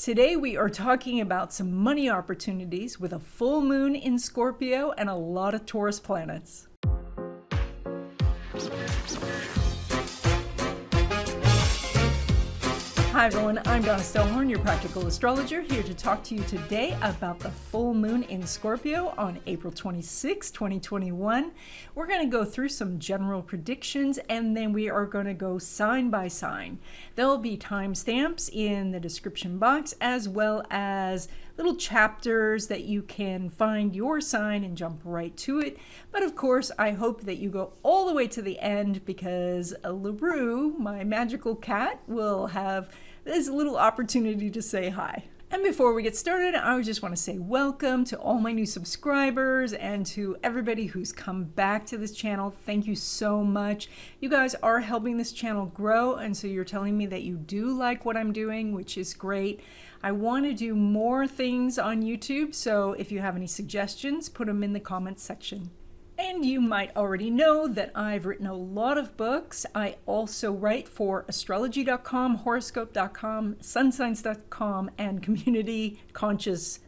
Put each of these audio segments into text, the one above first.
Today we are talking about some money opportunities with a full moon in Scorpio and a lot of Taurus planets. Hi everyone, I'm Donna Stellhorn, your practical astrologer, here to talk to you today about the full moon in Scorpio on April 26, 2021. We're going to go through some general predictions and then we are going to go sign by sign. There'll be timestamps in the description box as well as little chapters that you can find your sign and jump right to it. But of course, I hope that you go all the way to the end because LaRue, my magical cat, will have this little opportunity to say hi. And before we get started, I just want to say welcome to all my new subscribers and to everybody who's come back to this channel. Thank you so much. You guys are helping this channel grow, and so you're telling me that you do like what I'm doing, which is great. I want to do more things on YouTube, so if you have any suggestions, put them in the comments section. And you might already know that I've written a lot of books. I also write for astrology.com, horoscope.com, sunsigns.com, and Community Conscious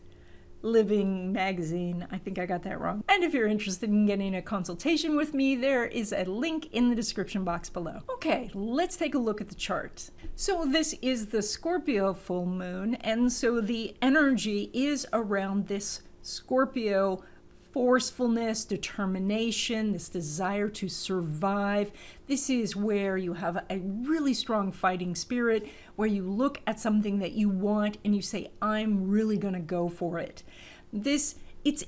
Living magazine. I think I got that wrong. And if you're interested in getting a consultation with me, there is a link in the description box below. Okay, let's take a look at the chart. So this is the Scorpio full moon, and so the energy is around this Scorpio forcefulness, determination, this desire to survive. This is where you have a really strong fighting spirit, where you look at something that you want and you say, I'm really going to go for it. It's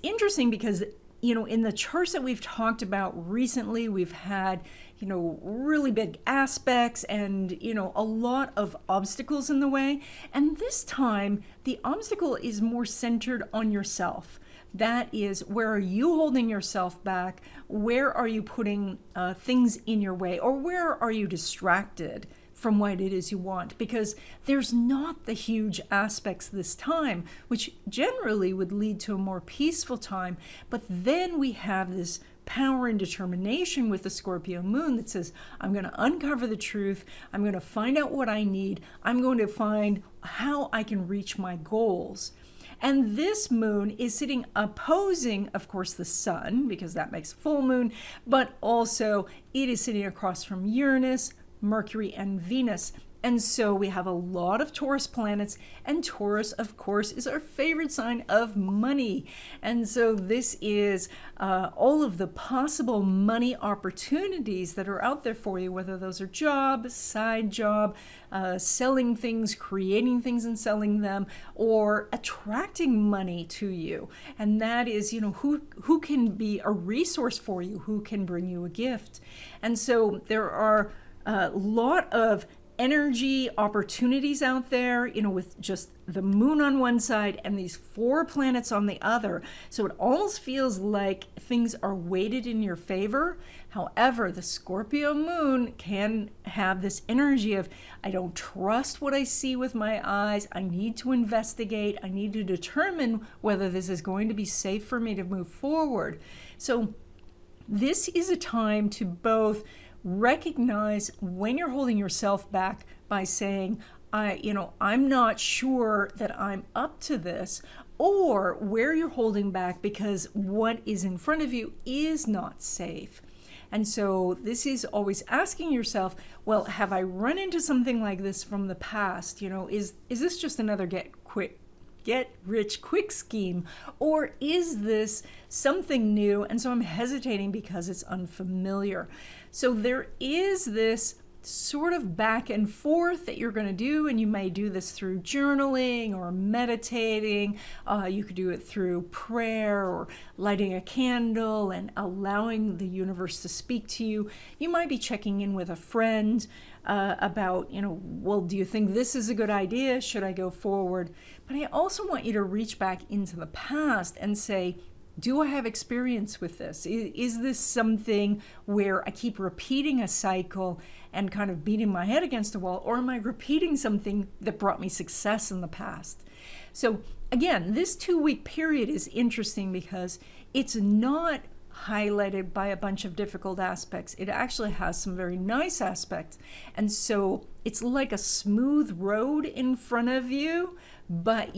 interesting because, in the charts that we've talked about recently, we've had, really big aspects and, a lot of obstacles in the way. And this time, the obstacle is more centered on yourself. That is, where are you holding yourself back? Where are you putting things in your way? Or where are you distracted from what it is you want? Because there's not the huge aspects this time, which generally would lead to a more peaceful time. But then we have this power and determination with the Scorpio moon that says, I'm going to uncover the truth. I'm going to find out what I need. I'm going to find how I can reach my goals. And this moon is sitting opposing, of course, the sun, because that makes a full moon, but also it is sitting across from Uranus, Mercury, and Venus. And so we have a lot of Taurus planets, and Taurus, of course, is our favorite sign of money. And so this is all of the possible money opportunities that are out there for you, whether those are job, side job, selling things, creating things and selling them, or attracting money to you. And that is, who can be a resource for you, who can bring you a gift. And so there are a lot of energy opportunities out there, with just the moon on one side and these 4 planets on the other. So it almost feels like things are weighted in your favor. However, the Scorpio moon can have this energy of, I don't trust what I see with my eyes. I need to investigate. I need to determine whether this is going to be safe for me to move forward. So this is a time to both recognize when you're holding yourself back by saying, I'm not sure that I'm up to this, or where you're holding back because what is in front of you is not safe. And so this is always asking yourself, well, have I run into something like this from the past? Is this just another get rich quick scheme, or is this something new? And so I'm hesitating because it's unfamiliar. So there is this sort of back and forth that you're going to do, and you may do this through journaling or meditating. You could do it through prayer or lighting a candle and allowing the universe to speak to you. You might be checking in with a friend about, well, do you think this is a good idea? Should I go forward? But I also want you to reach back into the past and say, do I have experience with this? Is this something where I keep repeating a cycle and kind of beating my head against a wall, or am I repeating something that brought me success in the past? So again, this 2-week period is interesting because it's not highlighted by a bunch of difficult aspects. It actually has some very nice aspects. And so it's like a smooth road in front of you, but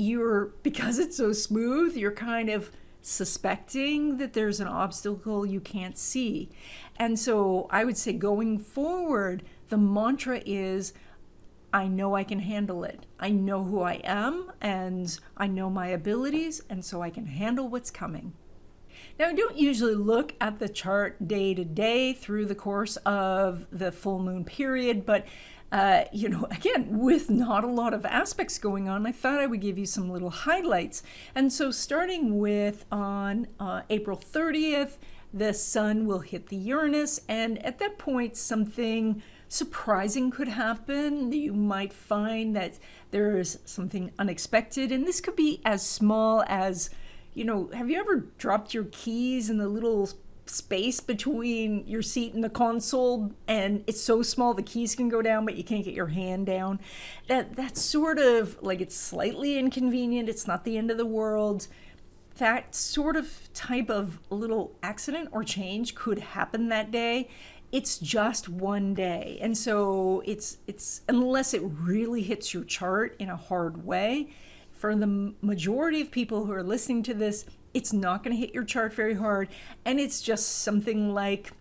because it's so smooth, you're kind of suspecting that there's an obstacle you can't see. And so I would say going forward, the mantra is, I know I can handle it. I know who I am, and I know my abilities, and so I can handle what's coming. Now, I don't usually look at the chart day to day through the course of the full moon period, but again, with not a lot of aspects going on, I thought I would give you some little highlights. And so starting with on April 30th, the sun will hit the Uranus, and at that point, something surprising could happen. You might find that there is something unexpected, and this could be as small as, have you ever dropped your keys in the little space between your seat and the console, and it's so small the keys can go down, but you can't get your hand down? That's sort of like, it's slightly inconvenient. It's not the end of the world. That sort of type of little accident or change could happen that day. It's just one day. And so it's unless it really hits your chart in a hard way, for the majority of people who are listening to this, it's not going to hit your chart very hard. And it's just something like,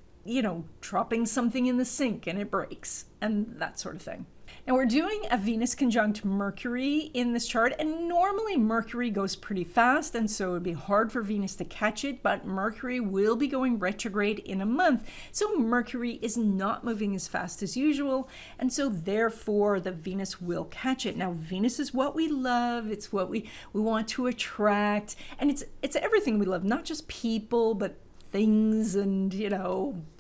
dropping something in the sink and it breaks and that sort of thing. Now, we're doing a Venus conjunct Mercury in this chart, and normally Mercury goes pretty fast, and so it would be hard for Venus to catch it, but Mercury will be going retrograde in a month, so Mercury is not moving as fast as usual, and so therefore the Venus will catch it. Now, Venus is what we love, it's what we want to attract, and it's everything we love, not just people, but things and,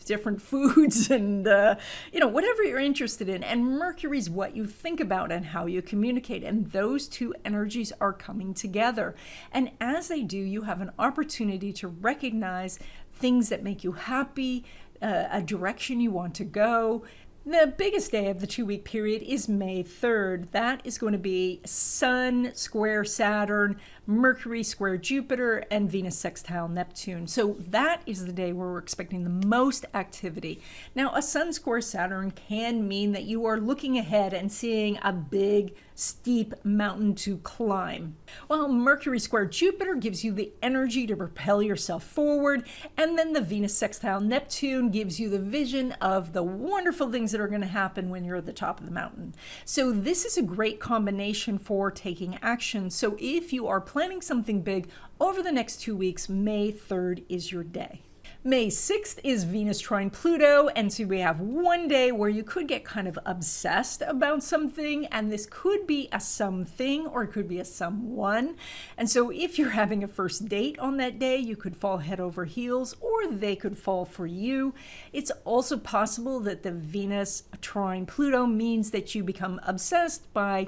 different foods and, whatever you're interested in. And Mercury's what you think about and how you communicate. And those two energies are coming together. And as they do, you have an opportunity to recognize things that make you happy, a direction you want to go. The biggest day of the 2-week period is May 3rd. That is going to be Sun square Saturn, Mercury square Jupiter, and Venus sextile Neptune. So that is the day where we're expecting the most activity. Now, a Sun square Saturn can mean that you are looking ahead and seeing a big, steep mountain to climb, while Mercury square Jupiter gives you the energy to propel yourself forward, and then the Venus sextile Neptune gives you the vision of the wonderful things that are going to happen when you're at the top of the mountain. So this is a great combination for taking action. So if you are planning something big over the next 2 weeks, May 3rd is your day. May 6th is Venus trine Pluto, and so we have one day where you could get kind of obsessed about something, and this could be a something or it could be a someone. And so if you're having a first date on that day, you could fall head over heels, or they could fall for you. It's also possible that the Venus trine Pluto means that you become obsessed by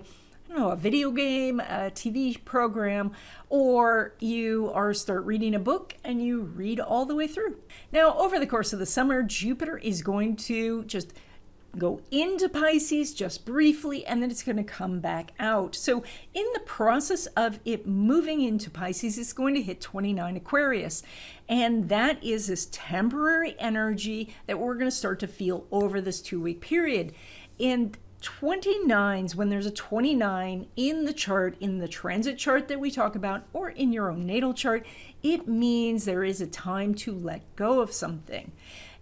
a video game, a TV program, or you start reading a book and you read all the way through. Now, over the course of the summer, Jupiter is going to just go into Pisces just briefly, and then it's going to come back out. So in the process of it moving into Pisces, it's going to hit 29 Aquarius. And that is this temporary energy that we're going to start to feel over this 2-week period. And 29s, when there's a 29 in the chart, in the transit chart that we talk about, or in your own natal chart, it means there is a time to let go of something.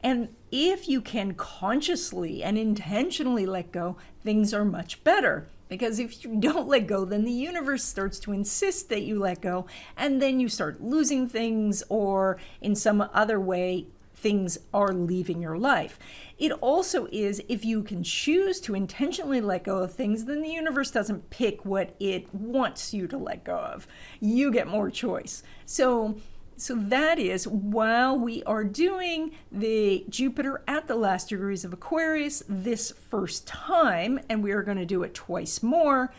And if you can consciously and intentionally let go, things are much better. Because if you don't let go, then the universe starts to insist that you let go, and then you start losing things, or in some other way, things are leaving your life. It also is, if you can choose to intentionally let go of things, then the universe doesn't pick what it wants you to let go of. You get more choice. So that is, while we are doing the Jupiter at the last degrees of Aquarius this first time, and we are going to do it twice more,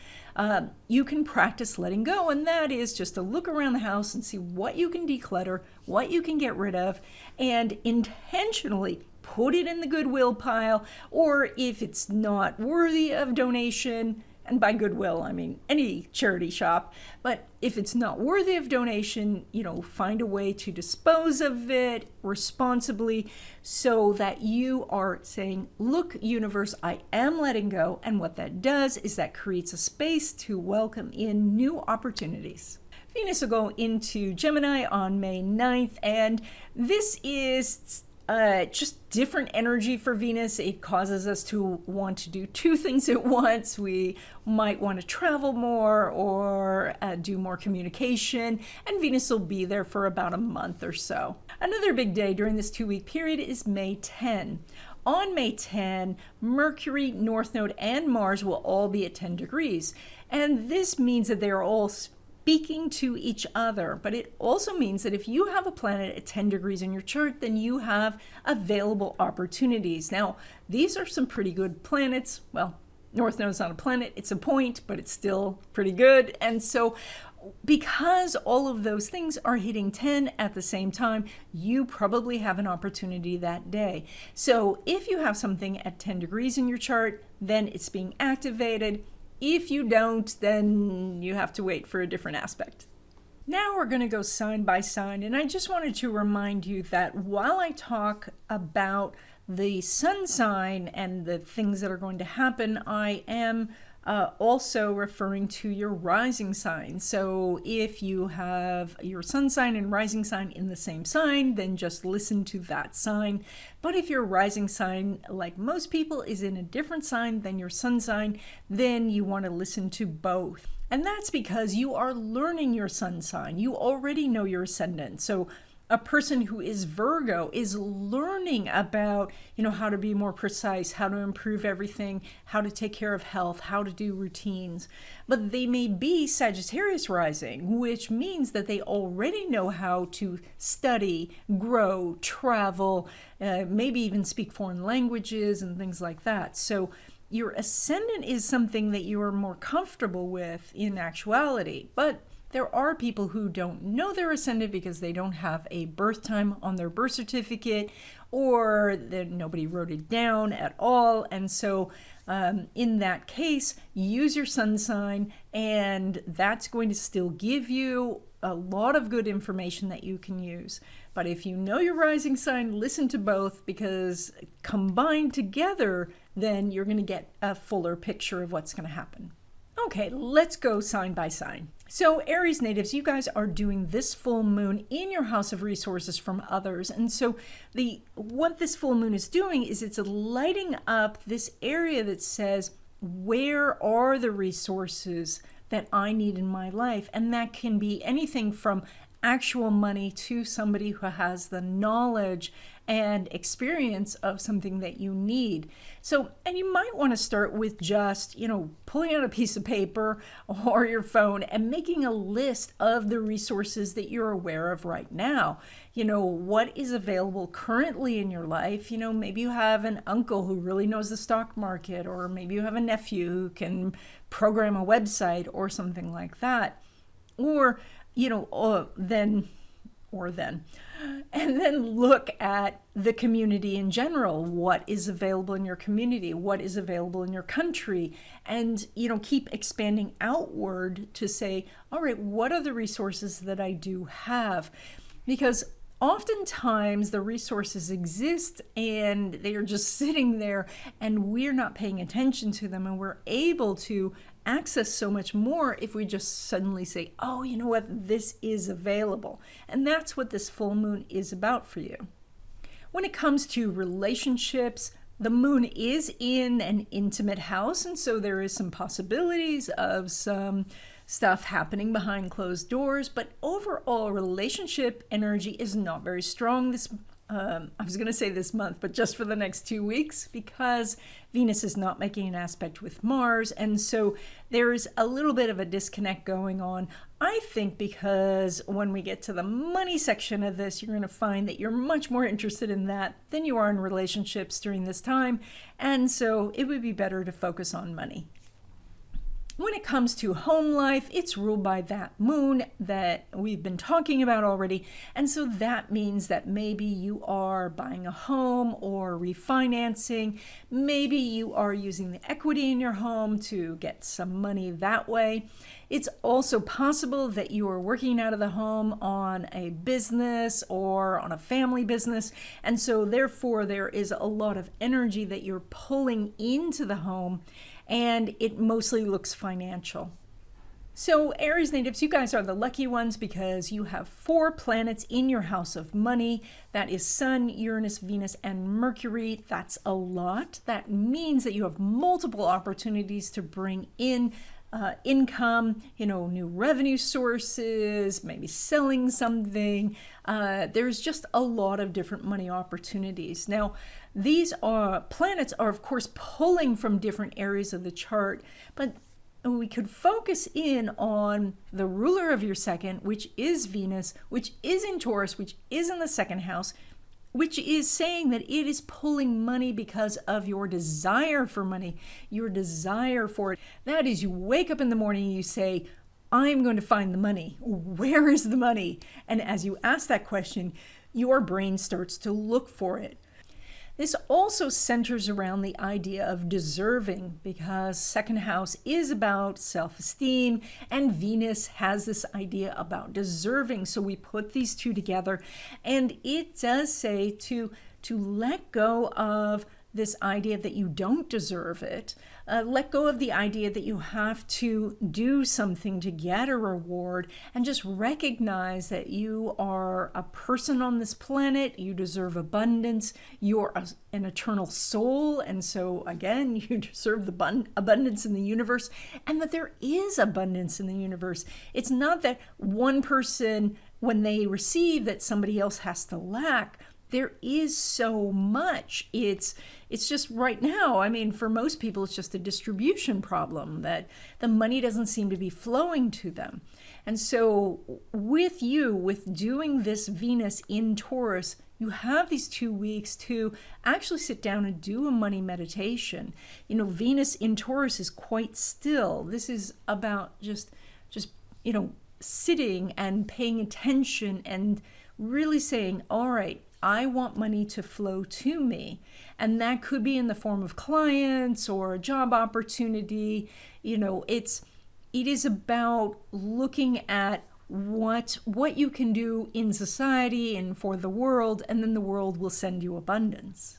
you can practice letting go, and that is just to look around the house and see what you can declutter, what you can get rid of, and intentionally put it in the Goodwill pile, or if it's not worthy of donation, And by goodwill, I mean any charity shop. But if it's not worthy of donation, find a way to dispose of it responsibly so that you are saying, look, universe, I am letting go. And what that does is that creates a space to welcome in new opportunities. Venus will go into Gemini on May 9th, and this is just different energy for Venus. It causes us to want to do two things at once. We might want to travel more or do more communication, and Venus will be there for about a month or so. Another big day during this 2-week period is May 10. On May 10, Mercury, North Node, and Mars will all be at 10 degrees, and this means that they are all speaking to each other. But it also means that if you have a planet at 10 degrees in your chart, then you have available opportunities. Now, these are some pretty good planets. Well, North Node's not a planet, it's a point, but it's still pretty good. And so because all of those things are hitting 10 at the same time, you probably have an opportunity that day. So if you have something at 10 degrees in your chart, then it's being activated. If you don't, then you have to wait for a different aspect. Now we're going to go sign by sign, and I just wanted to remind you that while I talk about the sun sign and the things that are going to happen, I am also referring to your rising sign. So if you have your sun sign and rising sign in the same sign, then just listen to that sign. But if your rising sign, like most people, is in a different sign than your sun sign, then you want to listen to both. And that's because you are learning your sun sign. You already know your ascendant. So a person who is Virgo is learning about, how to be more precise, how to improve everything, how to take care of health, how to do routines. But they may be Sagittarius rising, which means that they already know how to study, grow, travel, maybe even speak foreign languages and things like that. So your ascendant is something that you are more comfortable with in actuality. But there are people who don't know their ascendant because they don't have a birth time on their birth certificate, or that nobody wrote it down at all. And so in that case, use your sun sign, and that's going to still give you a lot of good information that you can use. But if you know your rising sign, listen to both, because combined together, then you're going to get a fuller picture of what's going to happen. Okay, let's go sign by sign. So Aries natives, you guys are doing this full moon in your house of resources from others. And so what this full moon is doing is it's lighting up this area that says, where are the resources that I need in my life? And that can be anything from actual money to somebody who has the knowledge and experience of something that you need. So, and you might want to start with just, pulling out a piece of paper or your phone and making a list of the resources that you're aware of right now. What is available currently in your life? Maybe you have an uncle who really knows the stock market, or maybe you have a nephew who can program a website or something like that. Or and then look at the community in general. What is available in your community? What is available in your country? And, keep expanding outward to say, all right, what are the resources that I do have? Because oftentimes the resources exist and they are just sitting there and we're not paying attention to them, and we're able to access so much more if we just suddenly say, oh, you know what, this is available. And that's what this full moon is about for you. When it comes to relationships, the moon is in an intimate house, and so there is some possibilities of some stuff happening behind closed doors, but overall relationship energy is not very strong this I was going to say this month, but just for the next 2 weeks, because Venus is not making an aspect with Mars. And so there's a little bit of a disconnect going on. I think because when we get to the money section of this, you're going to find that you're much more interested in that than you are in relationships during this time. And so it would be better to focus on money. When it comes to home life, it's ruled by that moon that we've been talking about already. And so that means that maybe you are buying a home or refinancing. Maybe you are using the equity in your home to get some money that way. It's also possible that you are working out of the home on a business or on a family business. And so therefore there is a lot of energy that you're pulling into the home, and it mostly looks financial. So Aries natives, you guys are the lucky ones because you have 4 planets in your house of money. That is Sun, Uranus, Venus, and Mercury. That's a lot. That means that you have multiple opportunities to bring in income, new revenue sources, maybe selling something. There's just a lot of different money opportunities. Now, these planets are, of course, pulling from different areas of the chart, but we could focus in on the ruler of your second, which is Venus, which is in Taurus, which is in the second house, which is saying that it is pulling money because of your desire for money, your desire for it. That is, you wake up in the morning and you say, I'm going to find the money. Where is the money? And as you ask that question, your brain starts to look for it. This also centers around the idea of deserving, because second house is about self-esteem and Venus has this idea about deserving. So we put these two together, and it does say to let go of this idea that you don't deserve it. Let go of the idea that you have to do something to get a reward, and just recognize that you are a person on this planet. You deserve abundance. You're an eternal soul. And so again, you deserve the abundance in the universe, and that there is abundance in the universe. It's not that one person, when they receive, that somebody else has to lack. There is so much. It's just right now, I mean, for most people, it's just a distribution problem, that the money doesn't seem to be flowing to them. And so with doing this Venus in Taurus, you have these 2 weeks to actually sit down and do a money meditation. Venus in Taurus is quite still. This is about just sitting and paying attention and really saying, all right, I want money to flow to me. And that could be in the form of clients or a job opportunity. It is about looking at what you can do in society and for the world, and then the world will send you abundance.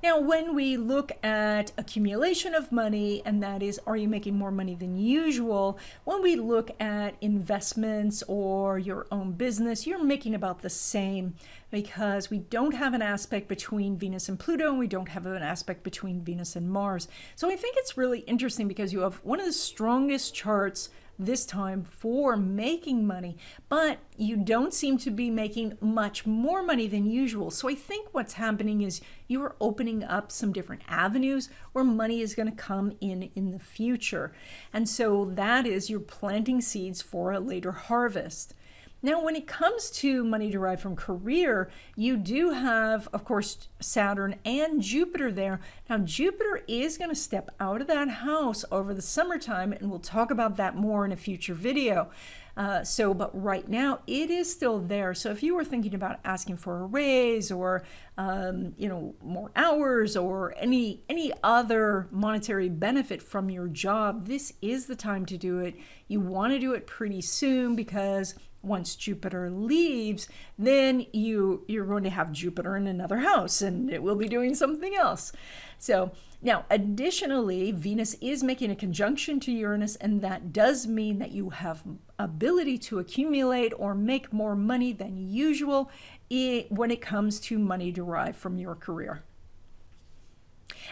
Now, when we look at accumulation of money, and that is, are you making more money than usual? When we look at investments or your own business, you're making about the same, because we don't have an aspect between Venus and Pluto, and we don't have an aspect between Venus and Mars. So I think it's really interesting because you have one of the strongest charts this time for making money, but you don't seem to be making much more money than usual. So I think what's happening is you are opening up some different avenues where money is going to come in the future. And so that is, you're planting seeds for a later harvest. Now, when it comes to money derived from career, you do have, of course, Saturn and Jupiter there. Now, Jupiter is going to step out of that house over the summertime, and we'll talk about that more in a future video. But right now, it is still there. So if you were thinking about asking for a raise or, more hours or any other monetary benefit from your job, this is the time to do it. You want to do it pretty soon, because once Jupiter leaves, then you're going to have Jupiter in another house, and it will be doing something else. So now, additionally, Venus is making a conjunction to Uranus, and that does mean that you have ability to accumulate or make more money than usual when it comes to money derived from your career.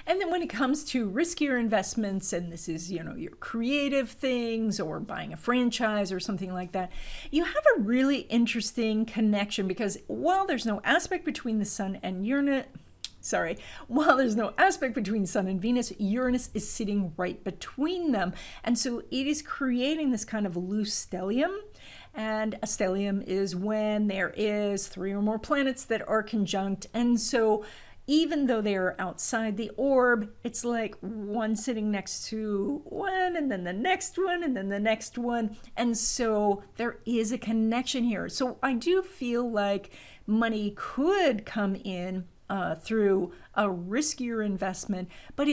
And then when it comes to riskier investments, and this is, your creative things or buying a franchise or something like that, you have a really interesting connection, because while there's no aspect between the Sun and there's no aspect between Sun and Venus, Uranus is sitting right between them. And so it is creating this kind of loose stellium. And a stellium is when there is 3 or more planets that are conjunct. And so even though they are outside the orb, it's like one sitting next to one, and then the next one, and then the next one. And so there is a connection here. So I do feel like money could come in through a riskier investment, but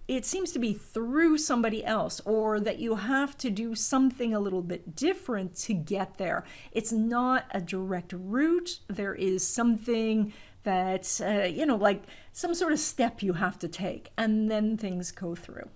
it seems to be through somebody else, or that you have to do something a little bit different to get there. It's not a direct route. There is something that's, like some sort of step you have to take, and then things go through.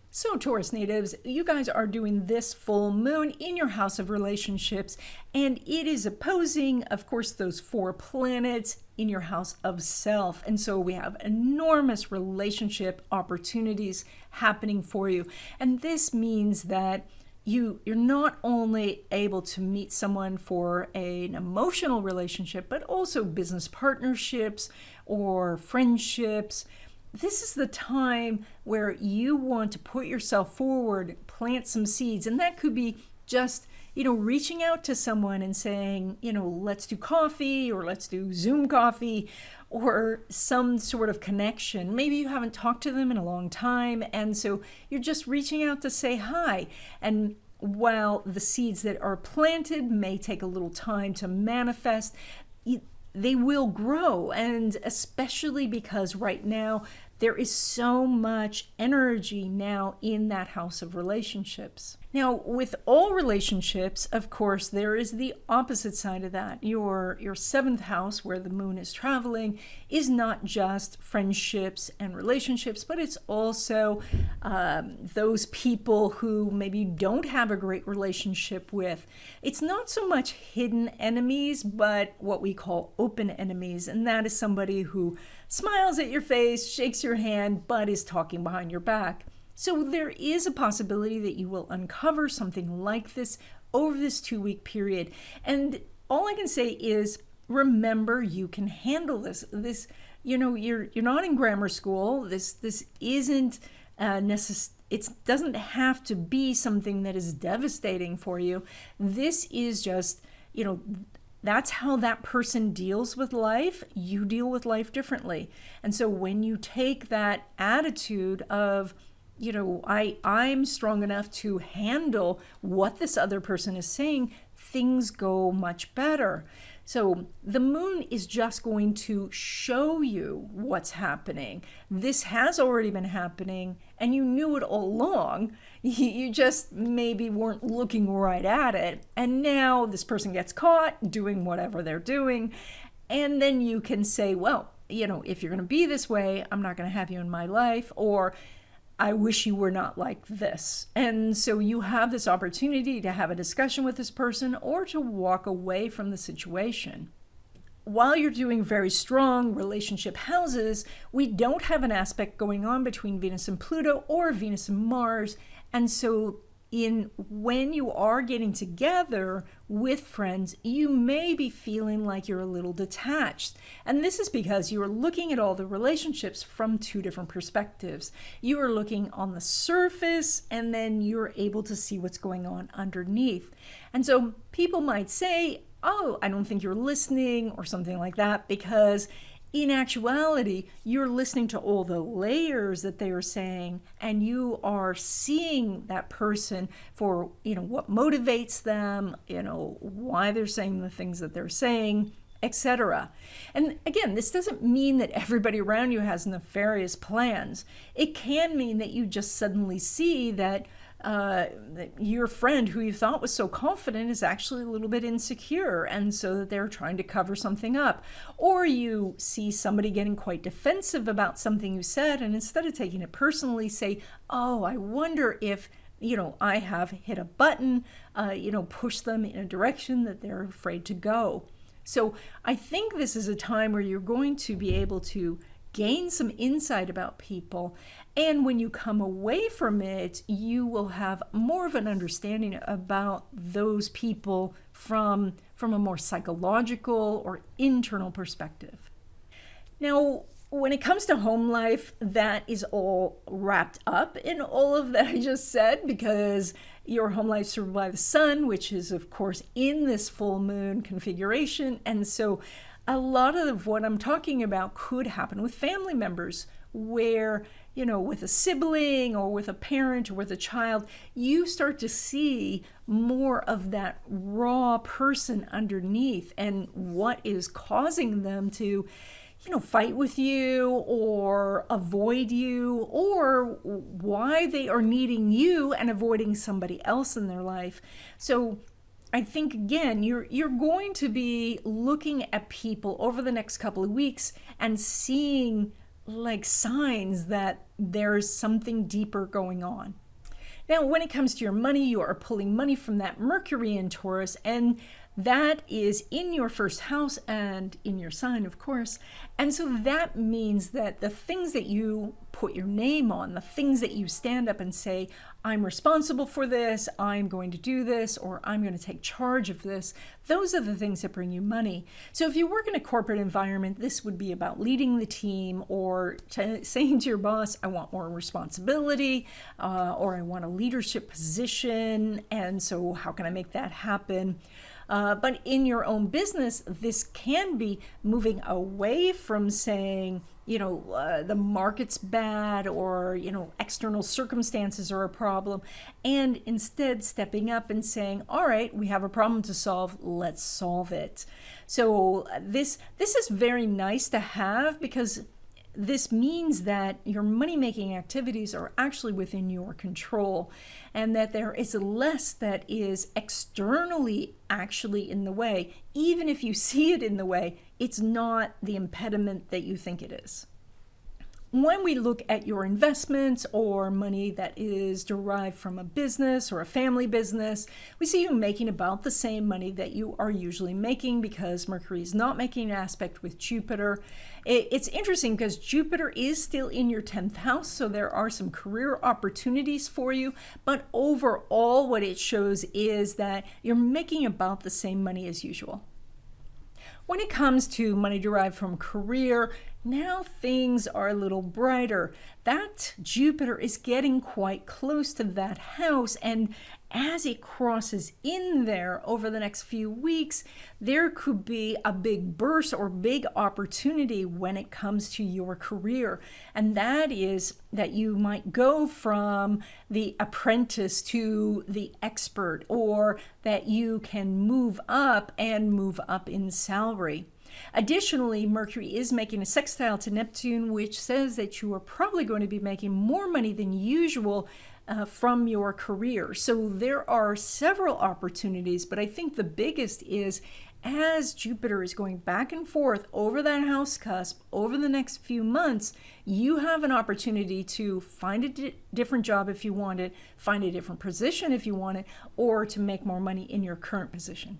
So Taurus natives, you guys are doing this full moon in your house of relationships, and it is opposing, of course, those 4 planets in your house of self. And so we have enormous relationship opportunities happening for you. And this means that you're not only able to meet someone for an emotional relationship, but also business partnerships or friendships. This is the time where you want to put yourself forward, plant some seeds. And that could be just, reaching out to someone and saying, let's do coffee, or let's do Zoom coffee, or some sort of connection. Maybe you haven't talked to them in a long time, and so you're just reaching out to say hi. And while the seeds that are planted may take a little time to manifest, they will grow. And especially because right now there is so much energy now in that house of relationships. Now, with all relationships, of course, there is the opposite side of that. Your 7th house, where the moon is traveling, is not just friendships and relationships, but it's also those people who maybe you don't have a great relationship with. It's not so much hidden enemies, but what we call open enemies. And that is somebody who smiles at your face, shakes your hand, but is talking behind your back. So there is a possibility that you will uncover something like this over this 2-week period. And all I can say is, remember, you can handle this. You're not in grammar school. This isn't it doesn't have to be something that is devastating for you. This is just, that's how that person deals with life. You deal with life differently. And so when you take that attitude of, I'm strong enough to handle what this other person is saying, things go much better. So the moon is just going to show you what's happening. This has already been happening, and you knew it all along. You just maybe weren't looking right at it. And now this person gets caught doing whatever they're doing. And then you can say, well, if you're going to be this way, I'm not going to have you in my life, or I wish you were not like this. And so you have this opportunity to have a discussion with this person or to walk away from the situation. While you're doing very strong relationship houses, we don't have an aspect going on between Venus and Pluto or Venus and Mars. And so when you are getting together with friends, you may be feeling like you're a little detached. And this is because you are looking at all the relationships from 2 different perspectives. You are looking on the surface, and then you're able to see what's going on underneath. And so people might say, oh, I don't think you're listening, or something like that, because in actuality, you're listening to all the layers that they are saying, and you are seeing that person for, what motivates them, why they're saying the things that they're saying, etc. And again, this doesn't mean that everybody around you has nefarious plans. It can mean that you just suddenly see that your friend who you thought was so confident is actually a little bit insecure, and so that they're trying to cover something up. Or you see somebody getting quite defensive about something you said, and instead of taking it personally, say, oh, I wonder if I have hit a button, push them in a direction that they're afraid to go. So I think this is a time where you're going to be able to gain some insight about people. And when you come away from it, you will have more of an understanding about those people from a more psychological or internal perspective. Now, when it comes to home life, that is all wrapped up in all of that I just said, because your home life is ruled by the sun, which is, of course, in this full moon configuration. And so a lot of what I'm talking about could happen with family members where, with a sibling or with a parent or with a child, you start to see more of that raw person underneath and what is causing them to, fight with you or avoid you, or why they are needing you and avoiding somebody else in their life. So I think, again, you're going to be looking at people over the next couple of weeks and seeing like signs that there's something deeper going on. Now, when it comes to your money, you are pulling money from that Mercury in Taurus, and that is in your first house and in your sign, of course. And so that means that the things that you put your name on, the things that you stand up and say, I'm responsible for this, I'm going to do this, or I'm going to take charge of this, those are the things that bring you money. So if you work in a corporate environment, this would be about leading the team or saying to your boss, I want more responsibility, or I want a leadership position, and so how can I make that happen? But in your own business, this can be moving away from saying, the market's bad or, external circumstances are a problem, and instead stepping up and saying, all right, we have a problem to solve, let's solve it. So this is very nice to have, because this means that your money-making activities are actually within your control, and that there is less that is externally actually in the way. Even if you see it in the way, it's not the impediment that you think it is. When we look at your investments or money that is derived from a business or a family business, we see you making about the same money that you are usually making, because Mercury is not making an aspect with Jupiter. It's interesting because Jupiter is still in your 10th house, so there are some career opportunities for you, but overall what it shows is that you're making about the same money as usual. When it comes to money derived from career, now things are a little brighter. That Jupiter is getting quite close to that house, and as it crosses in there over the next few weeks, there could be a big burst or big opportunity when it comes to your career. And that is that you might go from the apprentice to the expert, or that you can move up and move up in salary. Additionally, Mercury is making a sextile to Neptune, which says that you are probably going to be making more money than usual from your career. So there are several opportunities, but I think the biggest is as Jupiter is going back and forth over that house cusp over the next few months, you have an opportunity to find a different job if you want it, find a different position if you want it, or to make more money in your current position.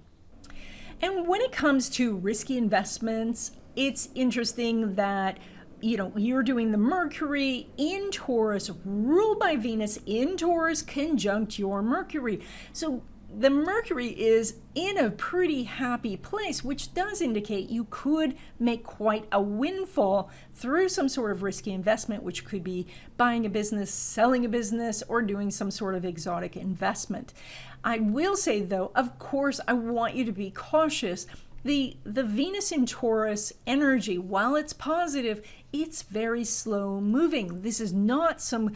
And when it comes to risky investments, it's interesting that you're doing the Mercury in Taurus, ruled by Venus in Taurus, conjunct your Mercury. So the Mercury is in a pretty happy place, which does indicate you could make quite a windfall through some sort of risky investment, which could be buying a business, selling a business, or doing some sort of exotic investment. I will say, though, of course, I want you to be cautious. The Venus in Taurus energy, while it's positive, it's very slow moving. This is not some,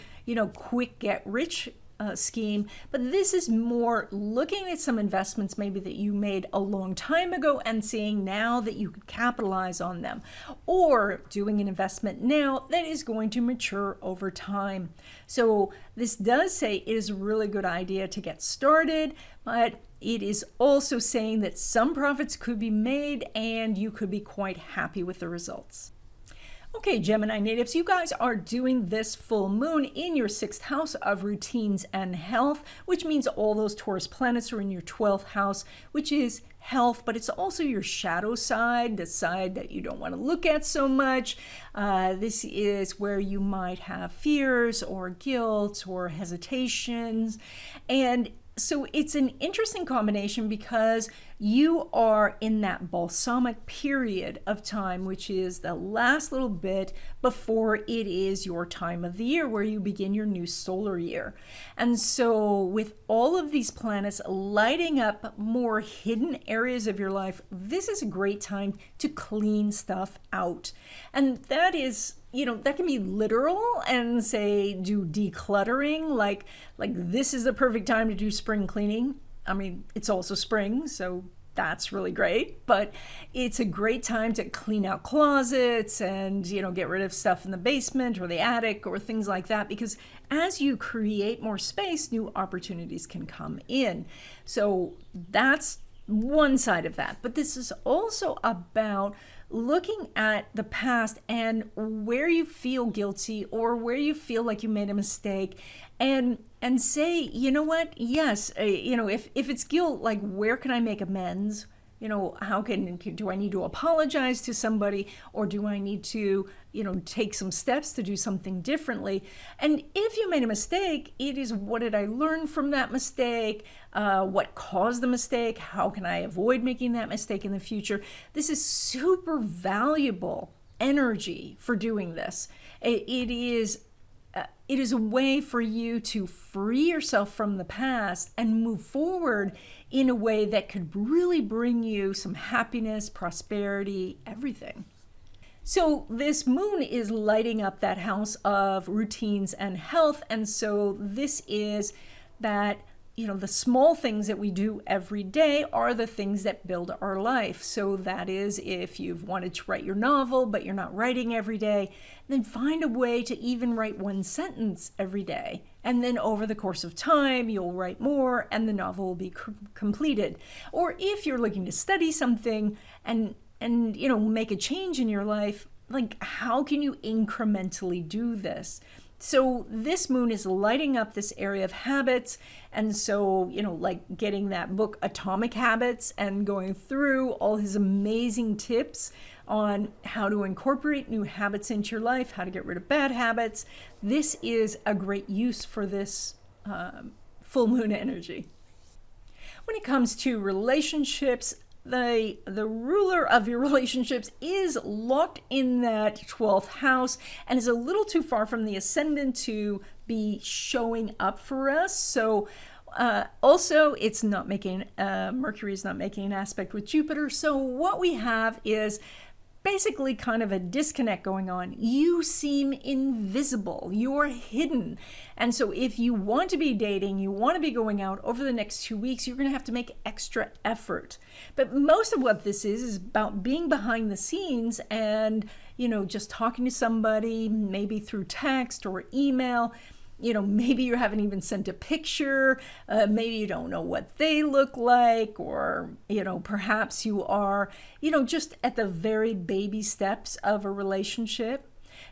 quick get rich scheme, but this is more looking at some investments maybe that you made a long time ago and seeing now that you could capitalize on them, or doing an investment now that is going to mature over time. So this does say it is a really good idea to get started, but it is also saying that some profits could be made and you could be quite happy with the results. Okay, Gemini natives, you guys are doing this full moon in your 6th house of routines and health, which means all those Taurus planets are in your 12th house, which is health, but it's also your shadow side, the side that you don't want to look at so much. This is where you might have fears or guilt or hesitations. And so it's an interesting combination because you are in that balsamic period of time, which is the last little bit before it is your time of the year where you begin your new solar year. And so with all of these planets lighting up more hidden areas of your life, this is a great time to clean stuff out. And that is, that can be literal and say do decluttering, like this is the perfect time to do spring cleaning. I mean, it's also spring, so that's really great, but it's a great time to clean out closets and, get rid of stuff in the basement or the attic or things like that, because as you create more space, new opportunities can come in. So that's one side of that. But this is also about looking at the past and where you feel guilty or where you feel like you made a mistake, and say, you know what, yes, if it's guilt, like where can I make amends? How do I need to apologize to somebody, or do I need to, take some steps to do something differently? And if you made a mistake, it is, what did I learn from that mistake? What caused the mistake? How can I avoid making that mistake in the future? This is super valuable energy for doing this. It is a way for you to free yourself from the past and move forward in a way that could really bring you some happiness, prosperity, everything. So this moon is lighting up that house of routines and health. And so this is that, the small things that we do every day are the things that build our life. So that is, if you've wanted to write your novel, but you're not writing every day, then find a way to even write one sentence every day. And then over the course of time, you'll write more and the novel will be completed. Or if you're looking to study something and make a change in your life, like how can you incrementally do this? So this moon is lighting up this area of habits. And so, like getting that book, Atomic Habits, and going through all his amazing tips on how to incorporate new habits into your life, how to get rid of bad habits. This is a great use for this full moon energy. When it comes to relationships, the ruler of your relationships is locked in that 12th house and is a little too far from the ascendant to be showing up for us. So also it's not making, Mercury is not making an aspect with Jupiter. So what we have is basically kind of a disconnect going on. You seem invisible, you're hidden. And so if you want to be dating, you want to be going out over the next 2 weeks, you're going to have to make extra effort. But most of what this is about being behind the scenes and, just talking to somebody, maybe through text or email. Maybe you haven't even sent a picture, maybe you don't know what they look like, or, perhaps you are, just at the very baby steps of a relationship.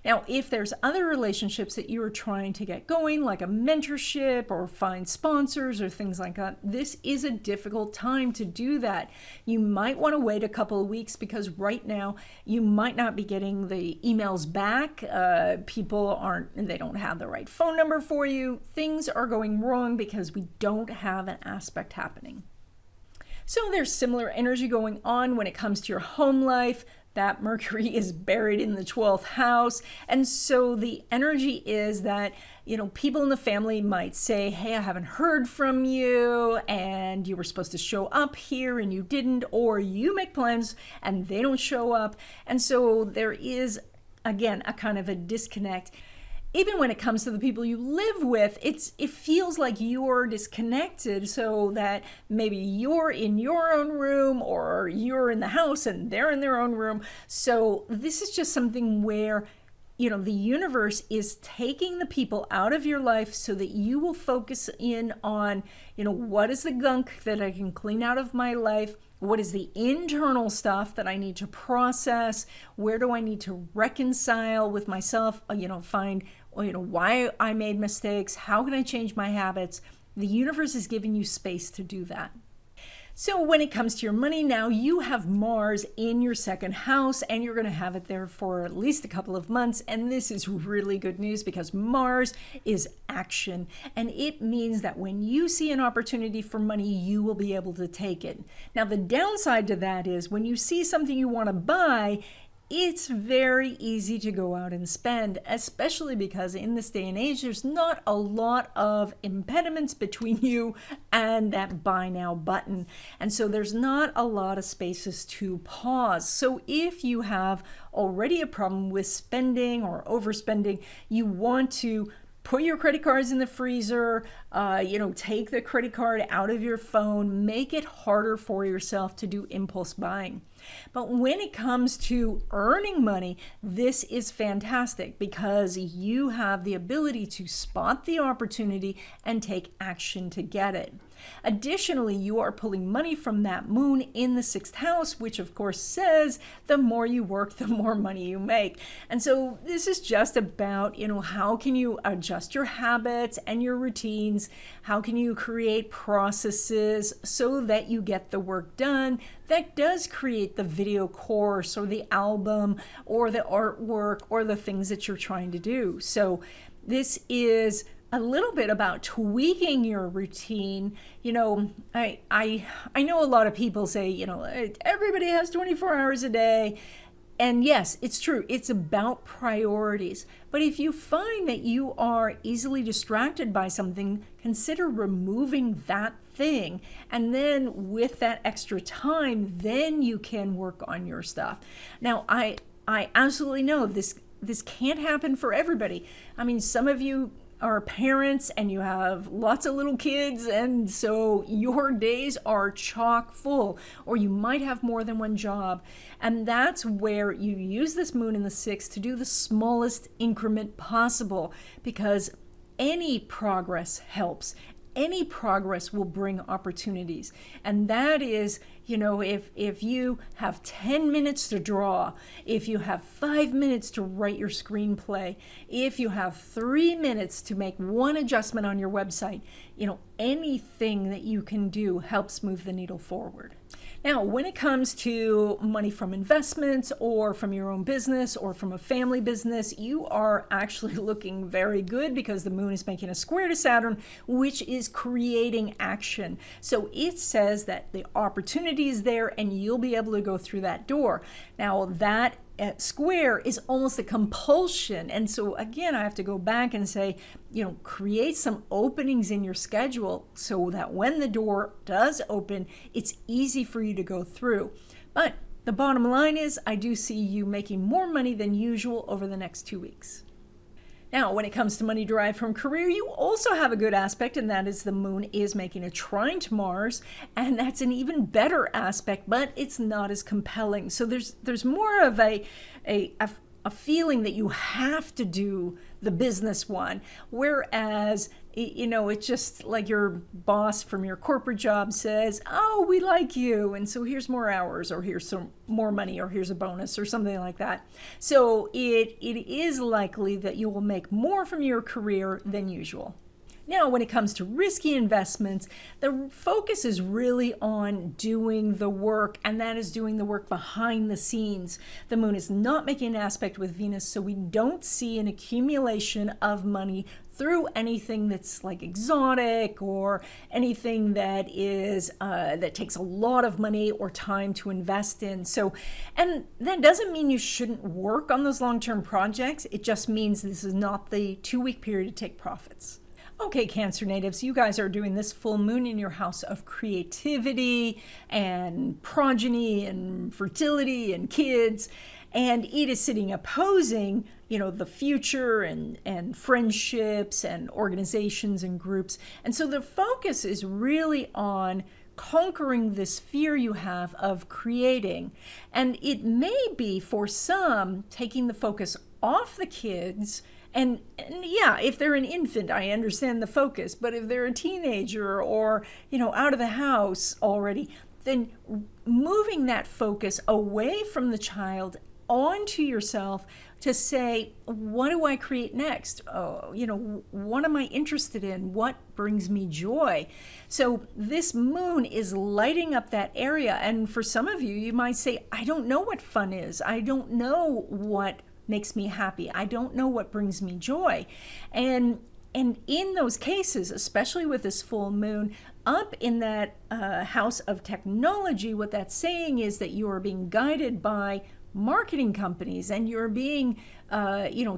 Now, if there's other relationships that you are trying to get going, like a mentorship or find sponsors or things like that, this is a difficult time to do that. You might want to wait a couple of weeks because right now you might not be getting the emails back. They don't have the right phone number for you. Things are going wrong because we don't have an aspect happening. So there's similar energy going on when it comes to your home life. That Mercury is buried in the 12th house. And so the energy is that, people in the family might say, hey, I haven't heard from you, and you were supposed to show up here and you didn't, or you make plans and they don't show up. And so there is, again, a kind of a disconnect. Even when it comes to the people you live with, it feels like you're disconnected, so that maybe you're in your own room or you're in the house and they're in their own room. So this is just something where, the universe is taking the people out of your life so that you will focus in on, what is the gunk that I can clean out of my life? What is the internal stuff that I need to process? Where do I need to reconcile with myself? Find why I made mistakes. How can I change my habits? The universe is giving you space to do that. So when it comes to your money now, you have Mars in your second house, and you're going to have it there for at least a couple of months. And this is really good news because Mars is action. And it means that when you see an opportunity for money, you will be able to take it. Now, the downside to that is when you see something you want to buy, it's very easy to go out and spend, especially because in this day and age, there's not a lot of impediments between you and that buy now button. And so there's not a lot of spaces to pause. So if you have already a problem with spending or overspending, you want to put your credit cards in the freezer, take the credit card out of your phone, make it harder for yourself to do impulse buying. But when it comes to earning money, this is fantastic because you have the ability to spot the opportunity and take action to get it. Additionally, you are pulling money from that moon in the sixth house, which of course says the more you work, the more money you make. And so this is just about, how can you adjust your habits and your routines? How can you create processes so that you get the work done that does create the video course or the album or the artwork or the things that you're trying to do? So this is a little bit about tweaking your routine. I know a lot of people say, everybody has 24 hours a day. And yes, it's true. It's about priorities. But if you find that you are easily distracted by something, consider removing that thing. And then with that extra time, then you can work on your stuff. Now, I absolutely know this can't happen for everybody. I mean, some of you are parents and you have lots of little kids, and so your days are chock full, or you might have more than one job. And that's where you use this moon in the sixth to do the smallest increment possible, because any progress helps. Any progress will bring opportunities. And that is, if you have 10 minutes to draw, if you have 5 minutes to write your screenplay, if you have 3 minutes to make one adjustment on your website, anything that you can do helps move the needle forward. Now, when it comes to money from investments or from your own business or from a family business, you are actually looking very good because the moon is making a square to Saturn, which is creating action. So it says that the opportunity is there and you'll be able to go through that door. Now, that square is almost a compulsion. And so again, I have to go back and say, create some openings in your schedule so that when the door does open, it's easy for you to go through. But the bottom line is I do see you making more money than usual over the next 2 weeks. Now, when it comes to money derived from career, you also have a good aspect, and that is the moon is making a trine to Mars, and that's an even better aspect, but it's not as compelling. So there's more of a feeling that you have to do the business one, whereas it's just like your boss from your corporate job says, oh, we like you, and so here's more hours, or here's some more money, or here's a bonus, or something like that. So it is likely that you will make more from your career than usual. Now, when it comes to risky investments, the focus is really on doing the work, and that is doing the work behind the scenes. The moon is not making an aspect with Venus, so we don't see an accumulation of money through anything that's like exotic or anything that is that takes a lot of money or time to invest in. So, and that doesn't mean you shouldn't work on those long-term projects. It just means this is not the 2-week period to take profits. Okay, Cancer natives, you guys are doing this full moon in your house of creativity and progeny and fertility and kids, and it is sitting opposing, the future and friendships and organizations and groups. And so the focus is really on conquering this fear you have of creating. And it may be for some taking the focus off the kids. And yeah, if they're an infant, I understand the focus. But if they're a teenager or, out of the house already, then moving that focus away from the child on to yourself to say, what do I create next? Oh, what am I interested in? What brings me joy? So this moon is lighting up that area. And for some of you, you might say, I don't know what fun is. I don't know what makes me happy. I don't know what brings me joy. And in those cases, especially with this full moon, up in that house of technology, what that's saying is that you are being guided by marketing companies, and you're being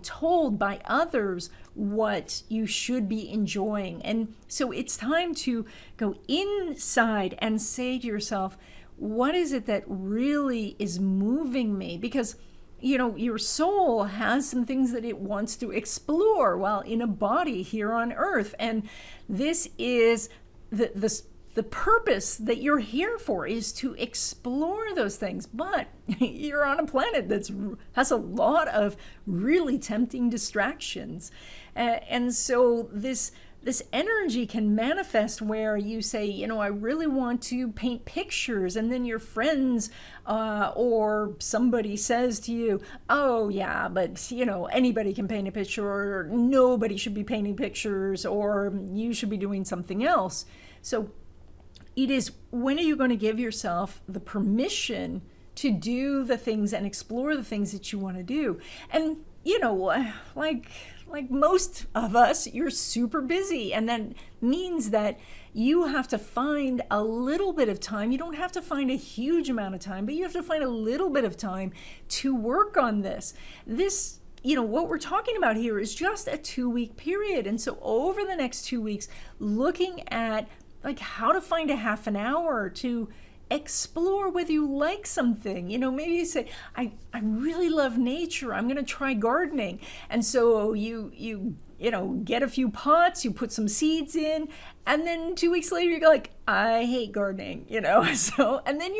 told by others what you should be enjoying. And so it's time to go inside and say to yourself, what is it that really is moving me? Because your soul has some things that it wants to explore while in a body here on earth, and this is the purpose that you're here for, is to explore those things. But you're on a planet that has a lot of really tempting distractions. And so this energy can manifest where you say, I really want to paint pictures. And then your friends or somebody says to you, oh yeah, but anybody can paint a picture, or nobody should be painting pictures, or you should be doing something else. So it is, when are you going to give yourself the permission to do the things and explore the things that you want to do? And, like most of us, you're super busy. And that means that you have to find a little bit of time. You don't have to find a huge amount of time, but you have to find a little bit of time to work on this. What we're talking about here is just a 2-week period. And so over the next 2 weeks, looking at how to find a half an hour to explore whether you like something. Maybe you say, I really love nature. I'm going to try gardening. And so you get a few pots, you put some seeds in, and then 2 weeks later you're like, I hate gardening, So, and then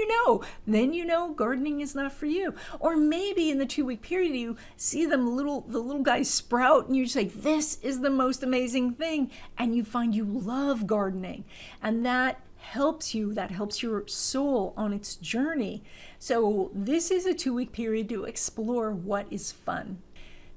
gardening is not for you. Or maybe in the 2-week period you see the little guys sprout, and you say, this is the most amazing thing, and you find you love gardening, and that helps your soul on its journey. So this is a 2-week period to explore what is fun.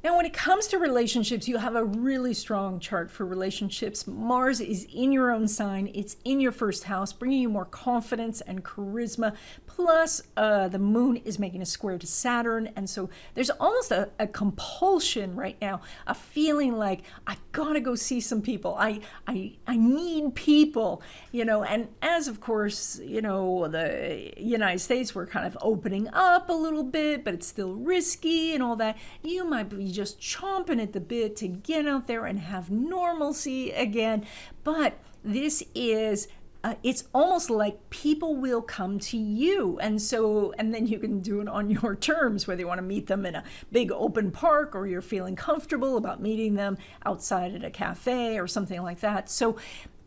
Now, when it comes to relationships, you have a really strong chart for relationships. Mars is in your own sign. It's in your first house, bringing you more confidence and charisma. Plus, the moon is making a square to Saturn. And so there's almost a compulsion right now, a feeling like, I gotta go see some people. I need people, and as of course, the United States, we're kind of opening up a little bit, but it's still risky and all that. You might be just chomping at the bit to get out there and have normalcy again. But this is it's almost like people will come to you, and then you can do it on your terms, whether you want to meet them in a big open park or you're feeling comfortable about meeting them outside at a cafe or something like that. So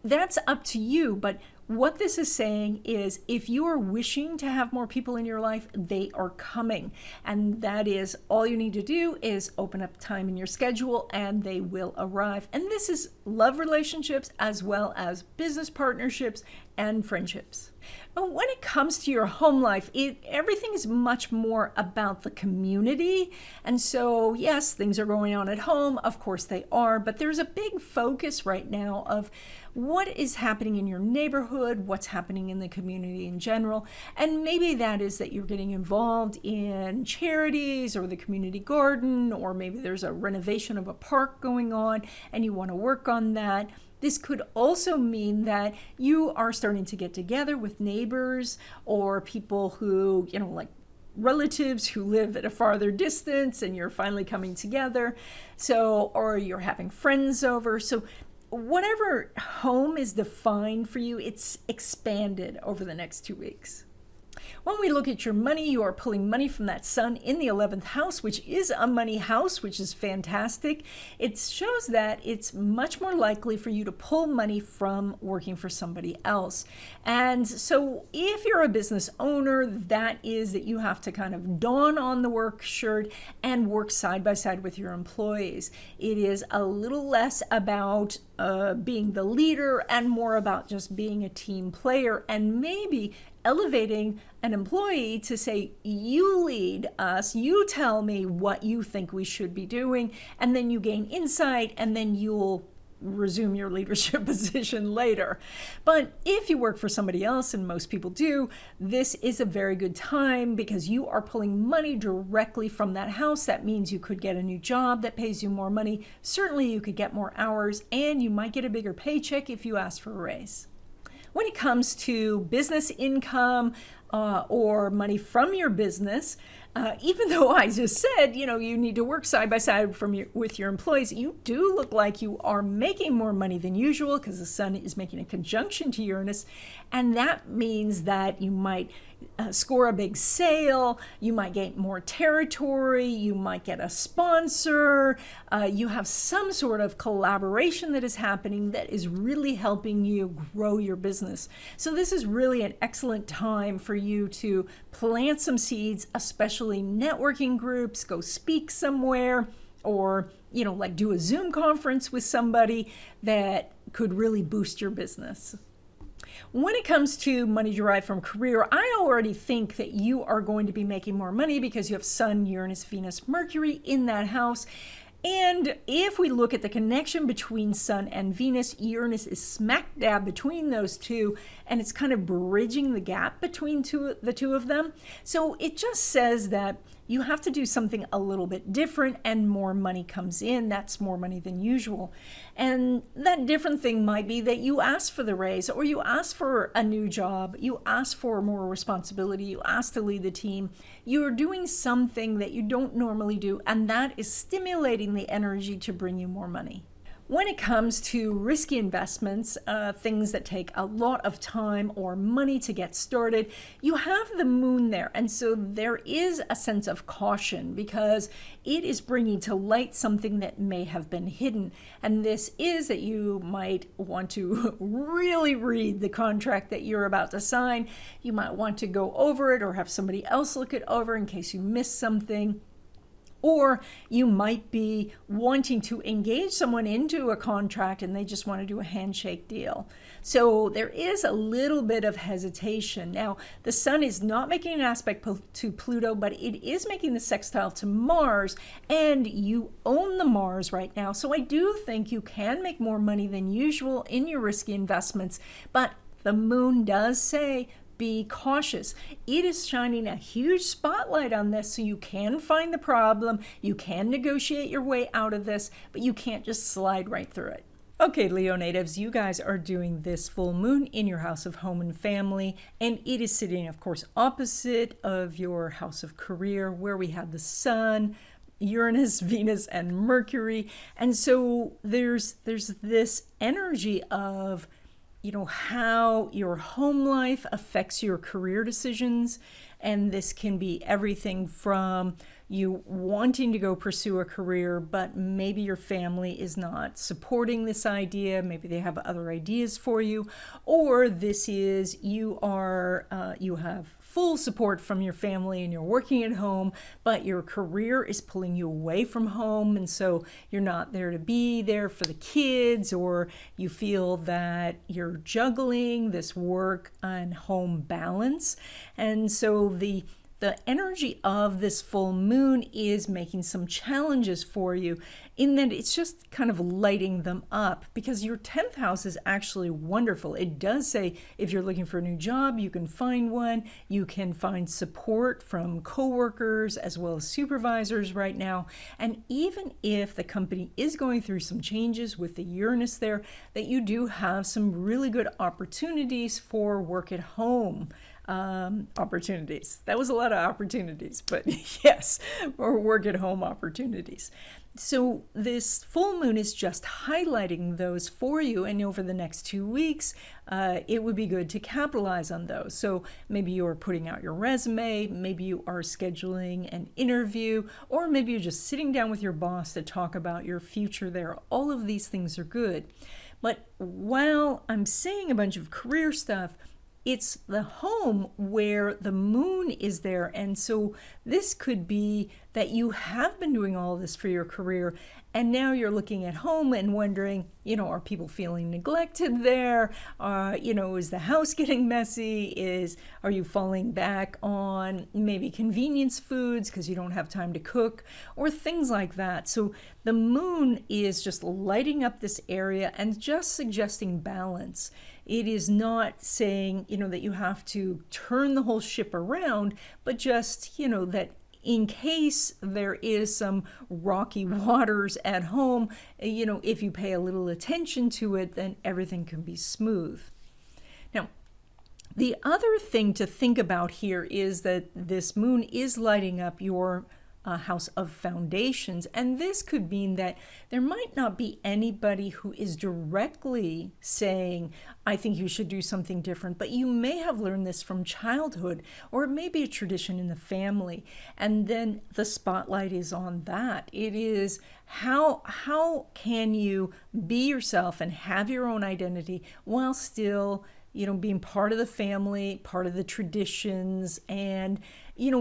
that's up to you. But what this is saying is, if you are wishing to have more people in your life, they are coming. And that is all you need to do, is open up time in your schedule and they will arrive. And this is love relationships as well as business partnerships and friendships. But when it comes to your home life, everything is much more about the community. And so, yes, things are going on at home. Of course they are. But there's a big focus right now of what is happening in your neighborhood, what's happening in the community in general. And maybe that is that you're getting involved in charities or the community garden, or maybe there's a renovation of a park going on and you want to work on that. This could also mean that you are starting to get together with neighbors or people who, like relatives who live at a farther distance, and you're finally coming together. So, or you're having friends over. So whatever home is defined for you, it's expanded over the next 2 weeks. When we look at your money, you are pulling money from that sun in the 11th house, which is a money house, which is fantastic. It shows that it's much more likely for you to pull money from working for somebody else. And so if you're a business owner, that is that you have to kind of don on the work shirt and work side by side with your employees. It is a little less about being the leader and more about just being a team player, and maybe elevating an employee to say, you lead us, you tell me what you think we should be doing, and then you gain insight, and then you'll resume your leadership position later. But if you work for somebody else, and most people do, this is a very good time because you are pulling money directly from that house. That means you could get a new job that pays you more money. Certainly you could get more hours, and you might get a bigger paycheck if you ask for a raise. When it comes to business income or money from your business, even though I just said, you need to work side by side with your employees, you do look like you are making more money than usual because the sun is making a conjunction to Uranus. And that means that you might score a big sale, you might get more territory, you might get a sponsor, you have some sort of collaboration that is happening that is really helping you grow your business. So this is really an excellent time for you to plant some seeds, especially networking groups, go speak somewhere, or like do a Zoom conference with somebody that could really boost your business. When it comes to money derived from career, I already think that you are going to be making more money because you have Sun, Uranus, Venus, Mercury in that house. And if we look at the connection between Sun and Venus, Uranus is smack dab between those two, and it's kind of bridging the gap between the two of them. So it just says that you have to do something a little bit different and more money comes in. That's more money than usual. And that different thing might be that you ask for the raise, or you ask for a new job, you ask for more responsibility, you ask to lead the team. You're doing something that you don't normally do, and that is stimulating the energy to bring you more money. When it comes to risky investments, things that take a lot of time or money to get started, you have the moon there. And so there is a sense of caution because it is bringing to light something that may have been hidden. And this is that you might want to really read the contract that you're about to sign. You might want to go over it or have somebody else look it over in case you miss something. Or you might be wanting to engage someone into a contract and they just want to do a handshake deal. So there is a little bit of hesitation. Now, the sun is not making an aspect to Pluto, but it is making the sextile to Mars, and you own the Mars right now. So I do think you can make more money than usual in your risky investments, but the moon does say, be cautious. It is shining a huge spotlight on this, so you can find the problem, you can negotiate your way out of this, but you can't just slide right through it. Okay, Leo natives, you guys are doing this full moon in your house of home and family, and it is sitting, of course, opposite of your house of career, where we have the sun, Uranus, Venus, and Mercury. And so there's this energy of how your home life affects your career decisions. And this can be everything from you wanting to go pursue a career, but maybe your family is not supporting this idea. Maybe they have other ideas for you. Or this is you have full support from your family and you're working at home, but your career is pulling you away from home. And so you're not there to be there for the kids, or you feel that you're juggling this work and home balance. And so the energy of this full moon is making some challenges for you, in that it's just kind of lighting them up, because your 10th house is actually wonderful. It does say if you're looking for a new job, you can find one. You can find support from coworkers as well as supervisors right now. And even if the company is going through some changes with the Uranus there, that you do have some really good opportunities for work at home. Opportunities. That was a lot of opportunities, but yes, or work at home opportunities. So this full moon is just highlighting those for you, and over the next 2 weeks, it would be good to capitalize on those. So maybe you're putting out your resume, maybe you are scheduling an interview, or maybe you're just sitting down with your boss to talk about your future there. All of these things are good. But while I'm saying a bunch of career stuff, it's the home where the moon is there. And so this could be that you have been doing all this for your career, and now you're looking at home and wondering, are people feeling neglected there? Is the house getting messy? Are you falling back on maybe convenience foods because you don't have time to cook, or things like that? So the moon is just lighting up this area and just suggesting balance. It is not saying, that you have to turn the whole ship around, but just, that in case there is some rocky waters at home, if you pay a little attention to it, then everything can be smooth. Now, the other thing to think about here is that this moon is lighting up your house of foundations, and this could mean that there might not be anybody who is directly saying, I think you should do something different, but you may have learned this from childhood, or it may be a tradition in the family, and then the spotlight is on that. It is how can you be yourself and have your own identity while still being part of the family, part of the traditions, and,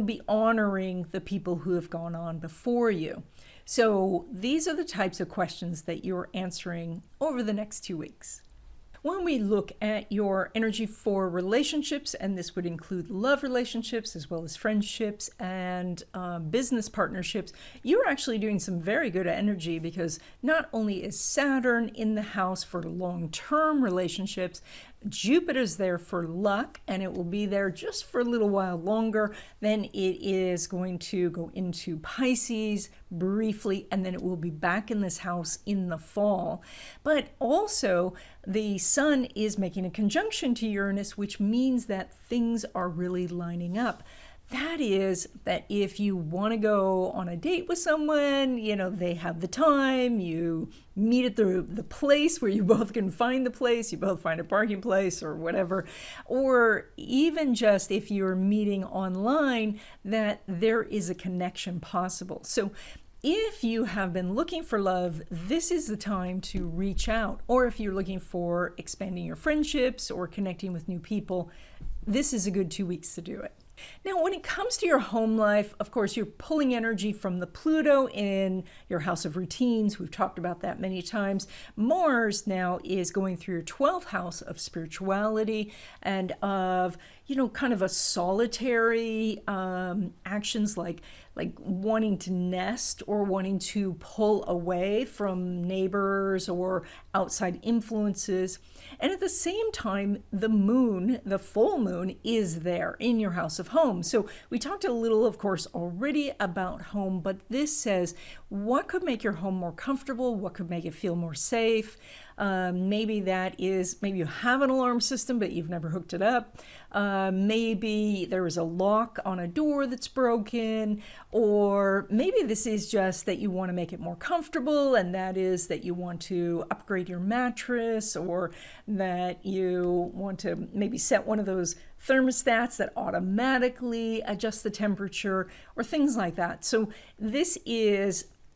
be honoring the people who have gone on before you. So these are the types of questions that you're answering over the next 2 weeks. When we look at your energy for relationships, and this would include love relationships as well as friendships and business partnerships, you're actually doing some very good energy, because not only is Saturn in the house for long-term relationships, Jupiter's there for luck, and it will be there just for a little while longer. Then it is going to go into Pisces briefly, and then it will be back in this house in the fall. But also, the Sun is making a conjunction to Uranus, which means that things are really lining up. That is, that if you want to go on a date with someone, they have the time, you meet at the place where you both can find the place, you both find a parking place or whatever, or even just if you're meeting online, that there is a connection possible. So if you have been looking for love, this is the time to reach out. Or if you're looking for expanding your friendships or connecting with new people, this is a good 2 weeks to do it. Now, when it comes to your home life, of course, you're pulling energy from the Pluto in your house of routines. We've talked about that many times. Mars now is going through your 12th house of spirituality and of, kind of a solitary actions like wanting to nest or wanting to pull away from neighbors or outside influences. And at the same time, the moon, the full moon, is there in your house of home. So we talked a little, of course, already about home, but this says what could make your home more comfortable, what could make it feel more safe. Maybe you have an alarm system, but you've never hooked it up. Maybe there is a lock on a door that's broken, or maybe this is just that you want to make it more comfortable, and that is that you want to upgrade your mattress, or that you want to maybe set one of those thermostats that automatically adjust the temperature, or things like that. So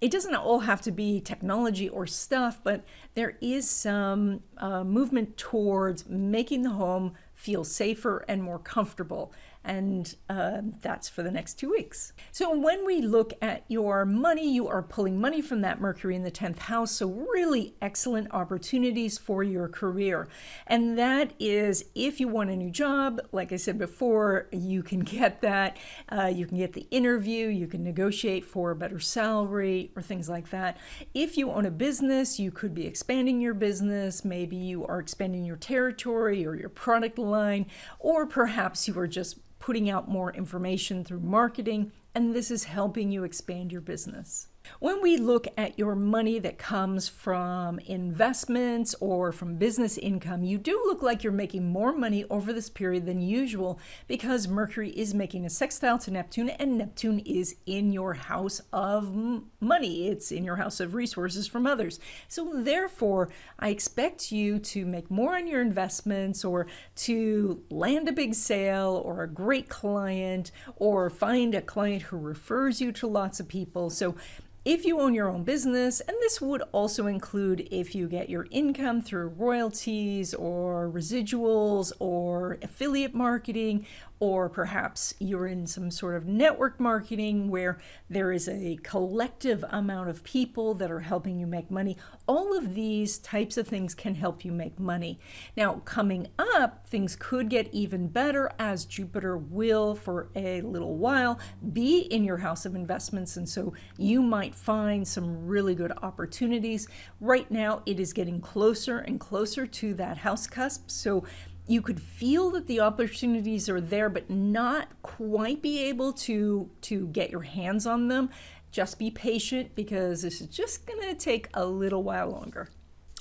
it doesn't all have to be technology or stuff, but there is some movement towards making the home feel safer and more comfortable. And that's for the next 2 weeks. So when we look at your money, you are pulling money from that Mercury in the 10th house. So really excellent opportunities for your career. And that is, if you want a new job, like I said before, you can get that. You can get the interview, you can negotiate for a better salary or things like that. If you own a business, you could be expanding your business. Maybe you are expanding your territory or your product line, or perhaps you are just putting out more information through marketing, and this is helping you expand your business. When we look at your money that comes from investments or from business income, you do look like you're making more money over this period than usual, because Mercury is making a sextile to Neptune, and Neptune is in your house of money. It's in your house of resources from others. So therefore, I expect you to make more on your investments, or to land a big sale, or a great client, or find a client who refers you to lots of people. So If you own your own business, and this would also include if you get your income through royalties or residuals or affiliate marketing, or perhaps you're in some sort of network marketing where there is a collective amount of people that are helping you make money. All of these types of things can help you make money. Now, coming up, things could get even better as Jupiter will, for a little while, be in your house of investments. And so you might find some really good opportunities. Right now, it is getting closer and closer to that house cusp. So you could feel that the opportunities are there, but not quite be able to get your hands on them. Just be patient, because this is just going to take a little while longer.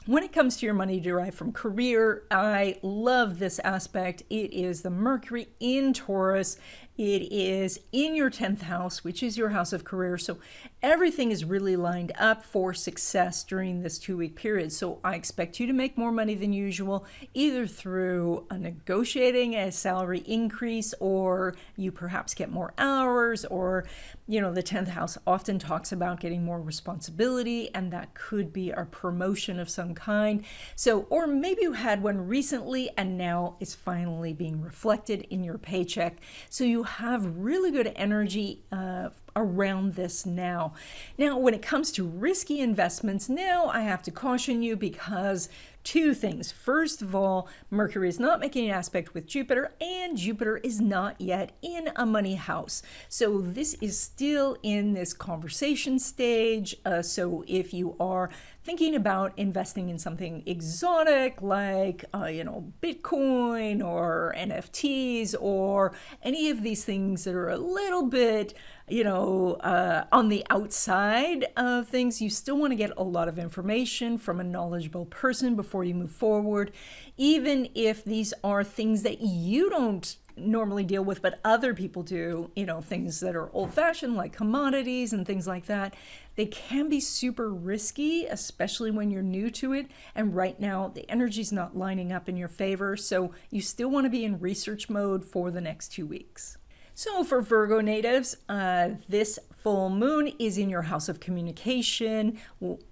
When it comes to your money derived from career, I love this aspect. It is the Mercury in Taurus. It is in your 10th house, which is your house of career. So everything is really lined up for success during this 2-week period. So I expect you to make more money than usual, either through negotiating a salary increase, or you perhaps get more hours, or, the 10th house often talks about getting more responsibility, and that could be a promotion of some kind. So, or maybe you had one recently and now it's finally being reflected in your paycheck. So you have really good energy around this now. Now, when it comes to risky investments, now I have to caution you, because two things. First of all, Mercury is not making an aspect with Jupiter, and Jupiter is not yet in a money house. So this is still in this conversation stage. So if you are thinking about investing in something exotic like, Bitcoin or NFTs or any of these things that are a little bit, on the outside of things, you still want to get a lot of information from a knowledgeable person before you move forward. Even if these are things that you don't normally deal with, but other people do, things that are old-fashioned like commodities and things like that, they can be super risky, especially when you're new to it. And right now, the energy's not lining up in your favor. So you still want to be in research mode for the next 2 weeks. So for Virgo natives, this full moon is in your house of communication,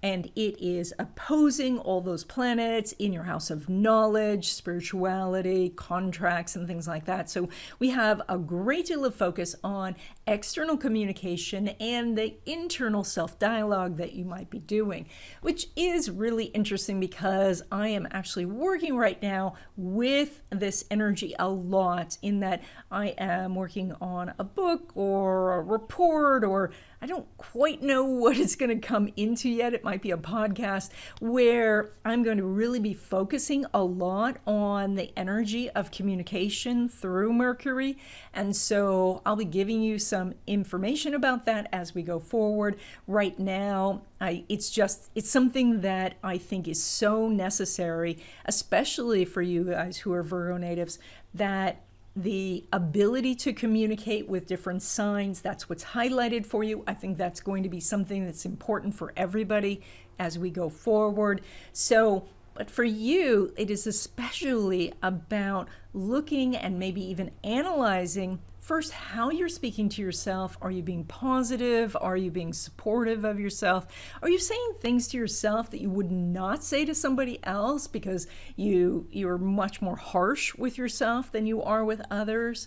and it is opposing all those planets in your house of knowledge, spirituality, contracts, and things like that. So we have a great deal of focus on external communication and the internal self-dialogue that you might be doing, which is really interesting because I am actually working right now with this energy a lot, in that I am working on a book or a report, or I don't quite know what it's going to come into yet. It might be a podcast where I'm going to really be focusing a lot on the energy of communication through Mercury. And so I'll be giving you some information about that as we go forward. Right now, it's something that I think is so necessary, especially for you guys who are Virgo natives, that the ability to communicate with different signs, that's what's highlighted for you. I think that's going to be something that's important for everybody as we go forward. So, but for you, it is especially about looking and maybe even analyzing first how you're speaking to yourself. Are you being positive? Are you being supportive of yourself? Are you saying things to yourself that you would not say to somebody else because you're much more harsh with yourself than you are with others?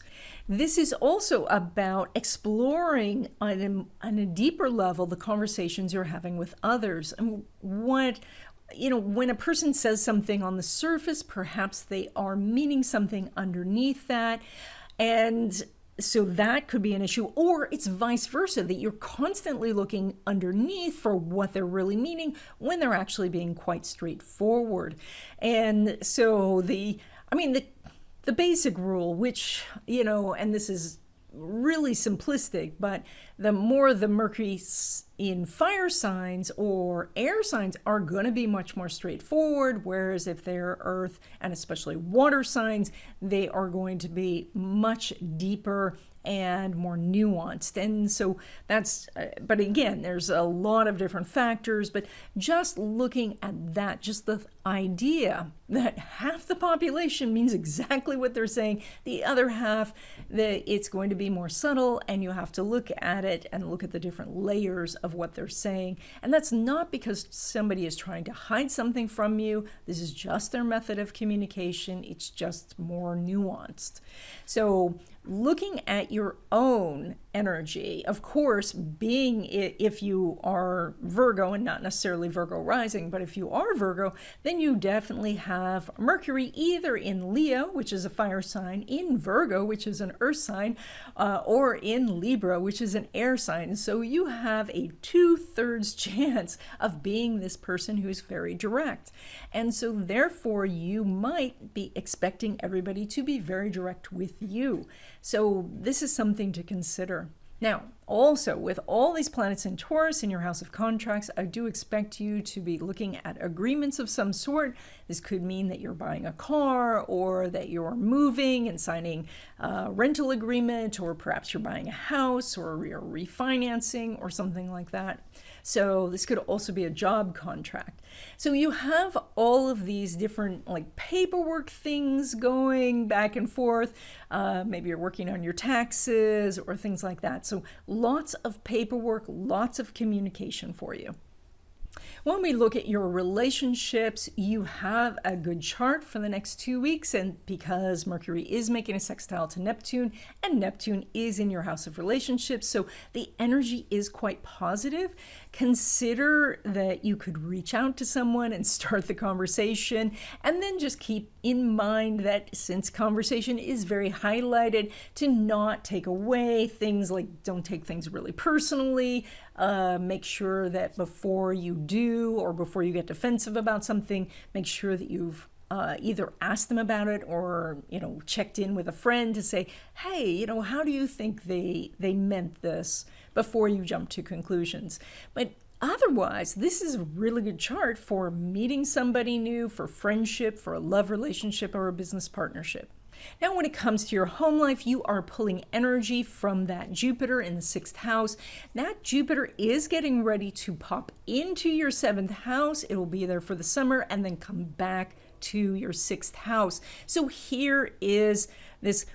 This is also about exploring on a deeper level the conversations you're having with others. And when a person says something on the surface, perhaps they are meaning something underneath that. And so that could be an issue, or it's vice versa, that you're constantly looking underneath for what they're really meaning when they're actually being quite straightforward. And so the basic rule, which, and this is really simplistic, but the more the Mercury in fire signs or air signs are going to be much more straightforward, whereas if they're earth and especially water signs, they are going to be much deeper and more nuanced. And so that's, but again, there's a lot of different factors, but just looking at that, just the idea that half the population means exactly what they're saying, the other half, it's going to be more subtle, and you have to look at it and look at the different layers of of what they're saying. And that's not because somebody is trying to hide something from you. This is just their method of communication. It's just more nuanced. So looking at your own energy, of course, being if you are Virgo and not necessarily Virgo rising, but if you are Virgo, then you definitely have Mercury either in Leo, which is a fire sign, in Virgo, which is an earth sign, or in Libra, which is an air sign. So you have a 2/3 chance of being this person who's very direct. And so therefore you might be expecting everybody to be very direct with you. So this is something to consider. Now, also, with all these planets in Taurus in your house of contracts, I do expect you to be looking at agreements of some sort. This could mean that you're buying a car, or that you're moving and signing a rental agreement, or perhaps you're buying a house, or you're refinancing, or something like that. So this could also be a job contract. So you have all of these different like paperwork things going back and forth. Maybe you're working on your taxes or things like that. So lots of paperwork, lots of communication for you. When we look at your relationships, you have a good chart for the next 2 weeks, and because Mercury is making a sextile to Neptune, and Neptune is in your house of relationships, so the energy is quite positive. Consider that you could reach out to someone and start the conversation, and then just keep in mind that since conversation is very highlighted, to not take away things like don't take things really personally. Make sure that before you do, or before you get defensive about something, make sure that you've either asked them about it, or checked in with a friend to say, hey, how do you think they meant this, before you jump to conclusions. But otherwise, this is a really good chart for meeting somebody new, for friendship, for a love relationship, or a business partnership. Now, when it comes to your home life, you are pulling energy from that Jupiter in the 6th house. That Jupiter is getting ready to pop into your 7th house. It will be there for the summer and then come back to your 6th house. So here is this,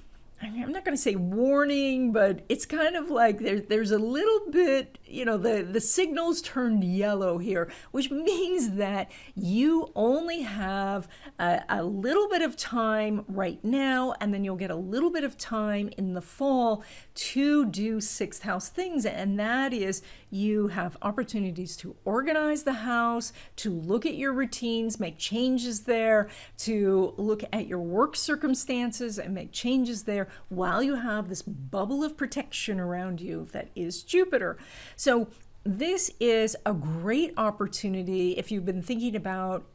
I'm not going to say warning, but it's kind of like there's a little bit, the signals turned yellow here, which means that you only have a little bit of time right now, and then you'll get a little bit of time in the fall to do 6th house things. And that is, you have opportunities to organize the house, to look at your routines, make changes there, to look at your work circumstances and make changes there, while you have this bubble of protection around you that is Jupiter. So this is a great opportunity if you've been thinking about,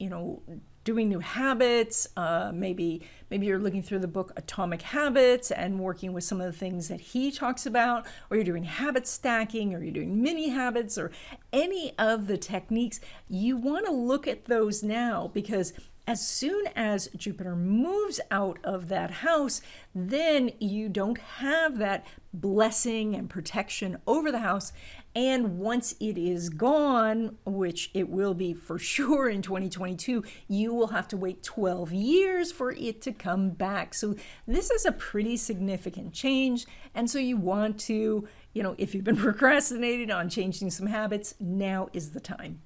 doing new habits. Maybe you're looking through the book Atomic Habits and working with some of the things that he talks about, or you're doing habit stacking, or you're doing mini habits, or any of the techniques. You want to look at those now, because as soon as Jupiter moves out of that house, then you don't have that blessing and protection over the house. And once it is gone, which it will be for sure in 2022, you will have to wait 12 years for it to come back. So this is a pretty significant change. And so you want to, if you've been procrastinating on changing some habits, now is the time.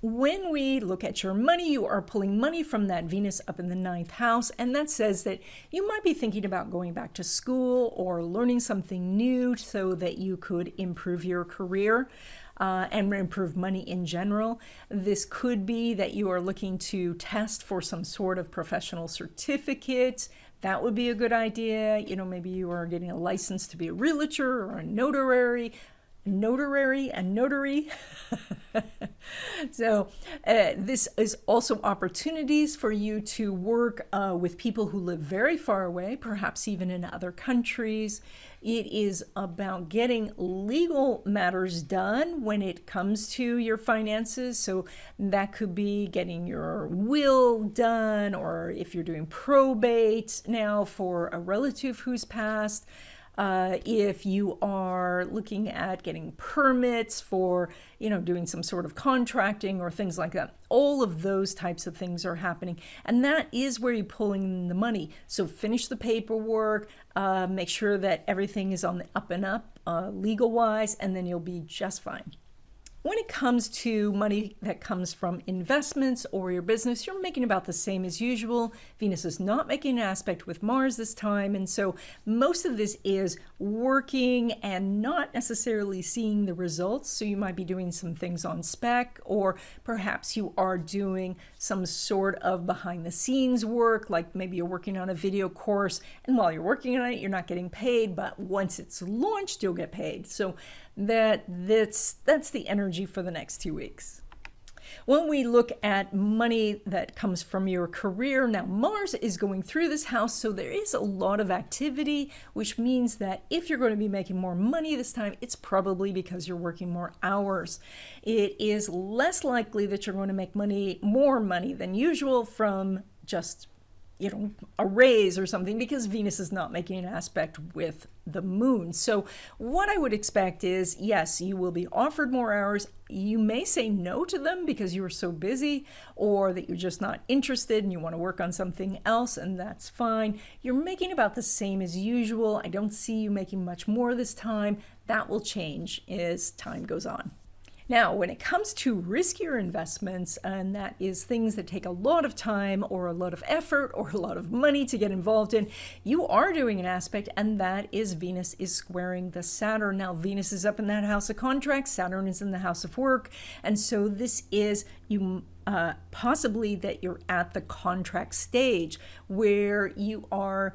When we look at your money, you are pulling money from that Venus up in the 9th house, and that says that you might be thinking about going back to school or learning something new so that you could improve your career and improve money in general. This could be that you are looking to test for some sort of professional certificate. That would be a good idea. Maybe you are getting a license to be a realtor or a notary. So this is also opportunities for you to work with people who live very far away, perhaps even in other countries. It is about getting legal matters done when it comes to your finances. So that could be getting your will done, or if you're doing probate now for a relative who's passed. If you are looking at getting permits for, doing some sort of contracting or things like that, all of those types of things are happening. And that is where you're pulling the money. So finish the paperwork, make sure that everything is on the up and up, legal-wise, and then you'll be just fine. When it comes to money that comes from investments or your business, you're making about the same as usual. Venus is not making an aspect with Mars this time, and so most of this is working and not necessarily seeing the results. So you might be doing some things on spec, or perhaps you are doing some sort of behind the scenes work, like maybe you're working on a video course, and while you're working on it, you're not getting paid, but once it's launched, you'll get paid. So that's the energy for the next 2 weeks. When we look at money that comes from your career, now Mars is going through this house, so there is a lot of activity, which means that if you're going to be making more money this time, it's probably because you're working more hours. It is less likely that you're going to make more money than usual from just a raise or something, because Venus is not making an aspect with the moon. So what I would expect is, yes, you will be offered more hours. You may say no to them because you are so busy, or that you're just not interested and you want to work on something else, and that's fine. You're making about the same as usual. I don't see you making much more this time. That will change as time goes on. Now, when it comes to riskier investments, and that is things that take a lot of time or a lot of effort or a lot of money to get involved in, you are doing an aspect, and that is Venus is squaring the Saturn. Now, Venus is up in that house of contracts, Saturn is in the house of work, and so this is possibly that you're at the contract stage where you are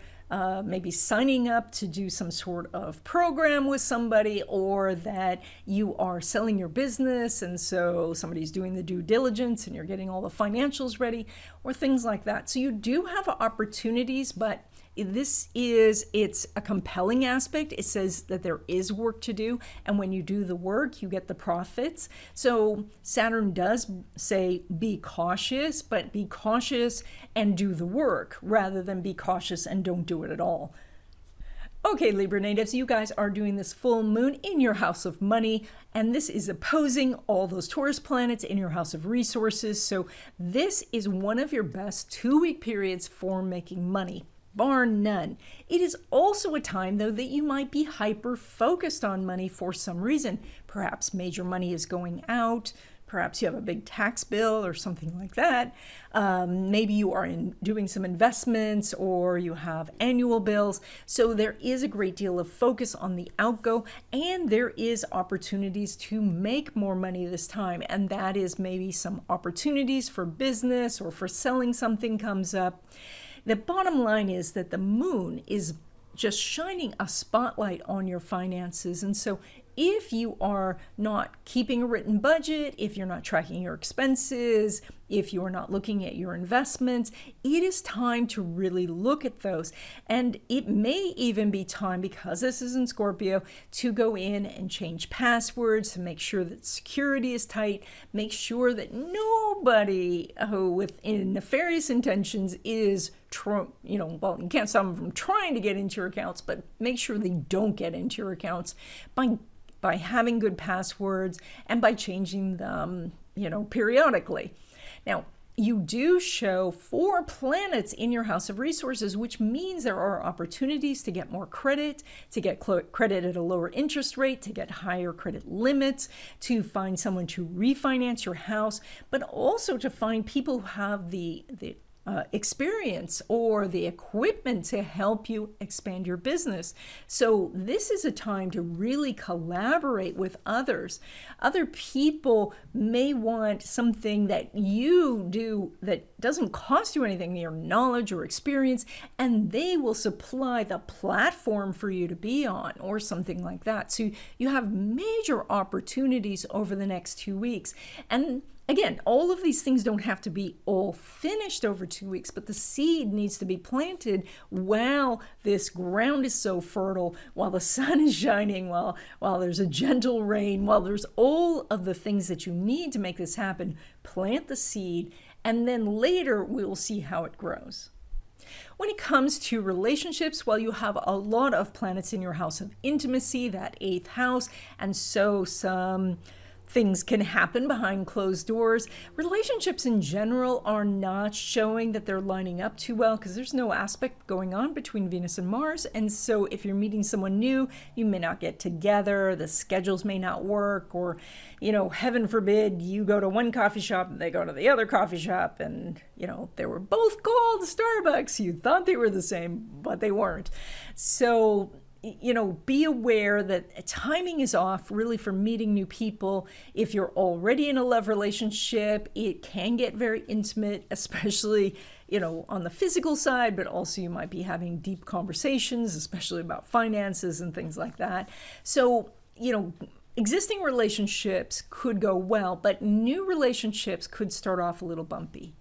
maybe signing up to do some sort of program with somebody, or that you are selling your business and so somebody's doing the due diligence and you're getting all the financials ready, or things like that. So you do have opportunities, but it's a compelling aspect. It says that there is work to do, and when you do the work, you get the profits. So Saturn does say be cautious, but be cautious and do the work rather than be cautious and don't do it at all. Okay, Libra natives, you guys are doing this full moon in your house of money, and this is opposing all those Taurus planets in your house of resources. So this is one of your best 2-week periods for making money, bar none. It is also a time, though, that you might be hyper-focused on money for some reason. Perhaps major money is going out. Perhaps you have a big tax bill or something like that. Maybe you are doing some investments, or you have annual bills. So there is a great deal of focus on the outgo, and there is opportunities to make more money this time. And that is maybe some opportunities for business or for selling something comes up. The bottom line is that the moon is just shining a spotlight on your finances. And so if you are not keeping a written budget, if you're not tracking your expenses, if you are not looking at your investments, it is time to really look at those. And it may even be time, because this is in Scorpio, to go in and change passwords to make sure that security is tight, make sure that nobody with nefarious intentions is you can't stop them from trying to get into your accounts, but make sure they don't get into your accounts by having good passwords and by changing them, periodically. Now, you do show 4 planets in your house of resources, which means there are opportunities to get more credit, to get credit at a lower interest rate, to get higher credit limits, to find someone to refinance your house, but also to find people who have the experience or the equipment to help you expand your business. So this is a time to really collaborate with others. Other people may want something that you do that doesn't cost you anything, your knowledge or experience, and they will supply the platform for you to be on, or something like that. So you have major opportunities over the next 2 weeks. And again, all of these things don't have to be all finished over 2 weeks, but the seed needs to be planted while this ground is so fertile, while the sun is shining, while there's a gentle rain, while there's all of the things that you need to make this happen. Plant the seed, and then later we'll see how it grows. When it comes to relationships, well, you have a lot of planets in your house of intimacy, that 8th house, and so some things can happen behind closed doors. Relationships in general are not showing that they're lining up too well because there's no aspect going on between Venus and Mars. And so if you're meeting someone new, you may not get together, the schedules may not work, or, heaven forbid, you go to one coffee shop and they go to the other coffee shop and, they were both called Starbucks. You thought they were the same, but they weren't. So be aware that timing is off really for meeting new people. If you're already in a love relationship, it can get very intimate, especially, on the physical side, but also you might be having deep conversations, especially about finances and things like that. So, existing relationships could go well, but new relationships could start off a little bumpy.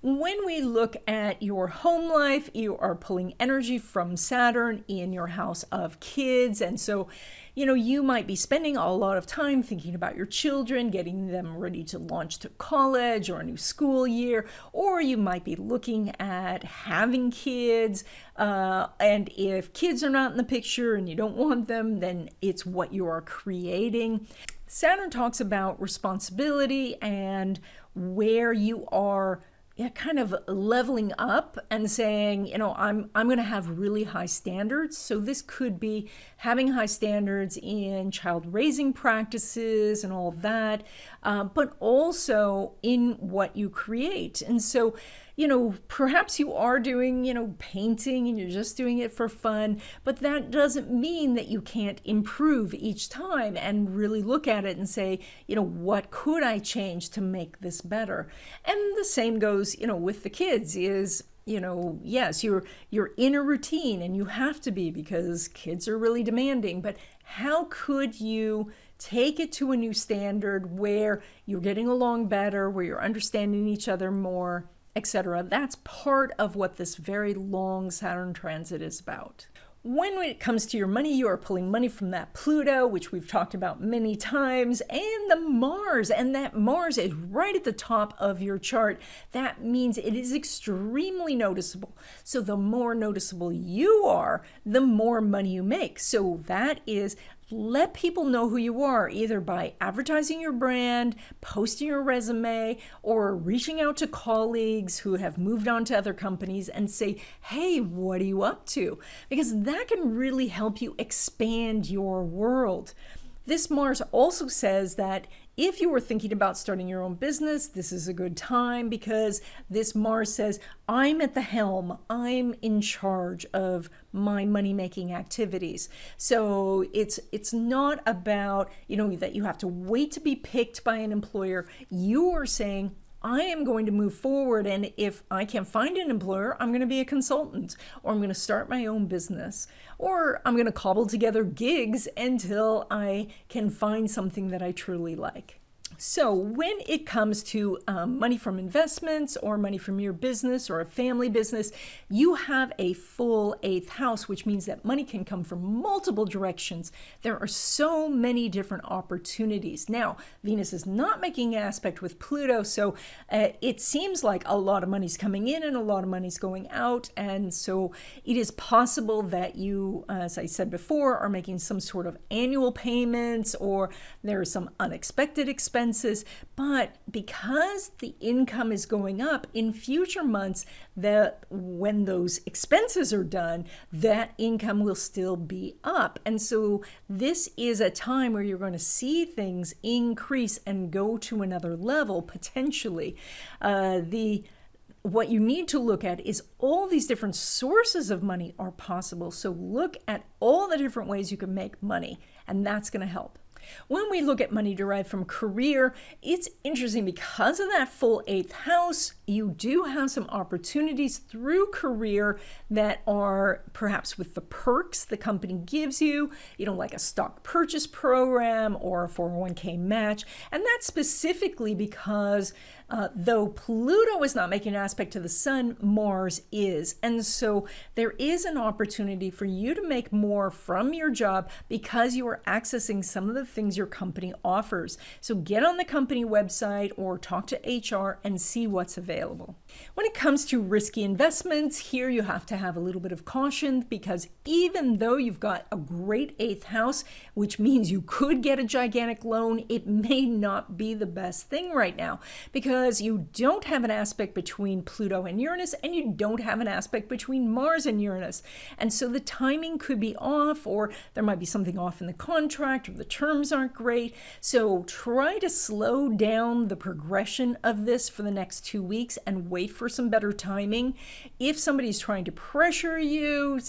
When we look at your home life, you are pulling energy from Saturn in your house of kids. And so, you might be spending a lot of time thinking about your children, getting them ready to launch to college or a new school year, or you might be looking at having kids. And if kids are not in the picture and you don't want them, then it's what you are creating. Saturn talks about responsibility and where you are kind of leveling up and saying, I'm going to have really high standards. So this could be having high standards in child raising practices and all of that, but also in what you create. And so, perhaps you are doing, painting and you're just doing it for fun, but that doesn't mean that you can't improve each time and really look at it and say, what could I change to make this better? And the same goes, with the kids is, yes, you're in a routine and you have to be because kids are really demanding, but how could you take it to a new standard where you're getting along better, where you're understanding each other more, etc.? That's part of what this very long Saturn transit is about. When it comes to your money, you are pulling money from that Pluto, which we've talked about many times, and the Mars, and that Mars is right at the top of your chart. That means it is extremely noticeable. So the more noticeable you are, the more money you make. So that is, let people know who you are, either by advertising your brand, posting your resume, or reaching out to colleagues who have moved on to other companies and say, hey, what are you up to? Because that can really help you expand your world. This Mars also says that if you were thinking about starting your own business, this is a good time because this Mars says, I'm at the helm. I'm in charge of my money-making activities. So it's not about, that you have to wait to be picked by an employer. You are saying, I am going to move forward, and if I can't find an employer, I'm going to be a consultant, or I'm going to start my own business, or I'm going to cobble together gigs until I can find something that I truly like. So when it comes to money from investments or money from your business or a family business, you have a full 8th house, which means that money can come from multiple directions. There are so many different opportunities. Now, Venus is not making an aspect with Pluto, so it seems like a lot of money's coming in and a lot of money's going out. And so it is possible that you, as I said before, are making some sort of annual payments, or there are some unexpected expenses. But because the income is going up in future months, that when those expenses are done, that income will still be up. And so this is a time where you're going to see things increase and go to another level potentially. What you need to look at is all these different sources of money are possible. So look at all the different ways you can make money, and that's going to help. When we look at money derived from career, it's interesting because of that full 8th house, you do have some opportunities through career that are perhaps with the perks the company gives you, like a stock purchase program or a 401k match. And that's specifically because Though Pluto is not making an aspect to the sun, Mars is. And so there is an opportunity for you to make more from your job because you are accessing some of the things your company offers. So get on the company website or talk to HR and see what's available. When it comes to risky investments, here you have to have a little bit of caution because even though you've got a great 8th house, which means you could get a gigantic loan, it may not be the best thing right now because you don't have an aspect between Pluto and Uranus and you don't have an aspect between Mars and Uranus. And so the timing could be off, or there might be something off in the contract, or the terms aren't great. So try to slow down the progression of this for the next 2 weeks and wait for some better timing. If somebody's trying to pressure you,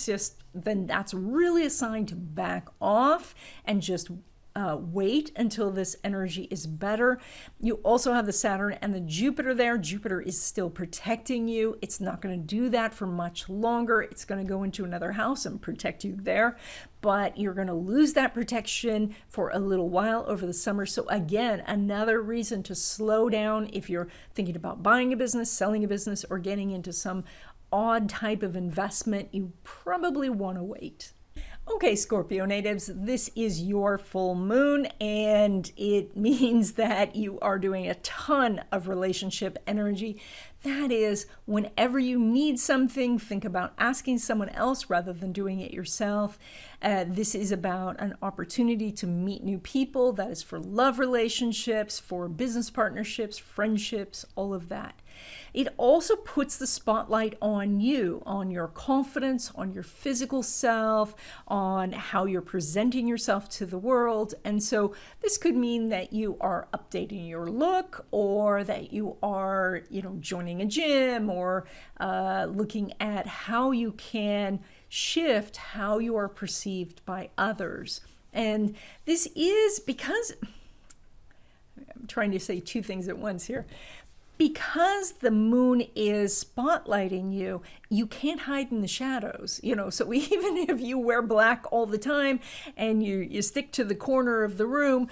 then that's really a sign to back off and just wait until this energy is better. You also have the Saturn and the Jupiter there. Jupiter is still protecting you. It's not going to do that for much longer. It's going to go into another house and protect you there, but you're going to lose that protection for a little while over the summer. So again, another reason to slow down if you're thinking about buying a business, selling a business, or getting into some odd type of investment. You probably want to wait. Okay, Scorpio natives, this is your full moon, and it means that you are doing a ton of relationship energy. That is, whenever you need something, think about asking someone else rather than doing it yourself. This is about an opportunity to meet new people. That is for love relationships, for business partnerships, friendships, all of that. It also puts the spotlight on you, on your confidence, on your physical self, on how you're presenting yourself to the world. And so this could mean that you are updating your look, or that you are, joining a gym, or looking at how you can shift how you are perceived by others. And this is because, I'm trying to say two things at once here. Because the moon is spotlighting you, you can't hide in the shadows, so even if you wear black all the time and you stick to the corner of the room,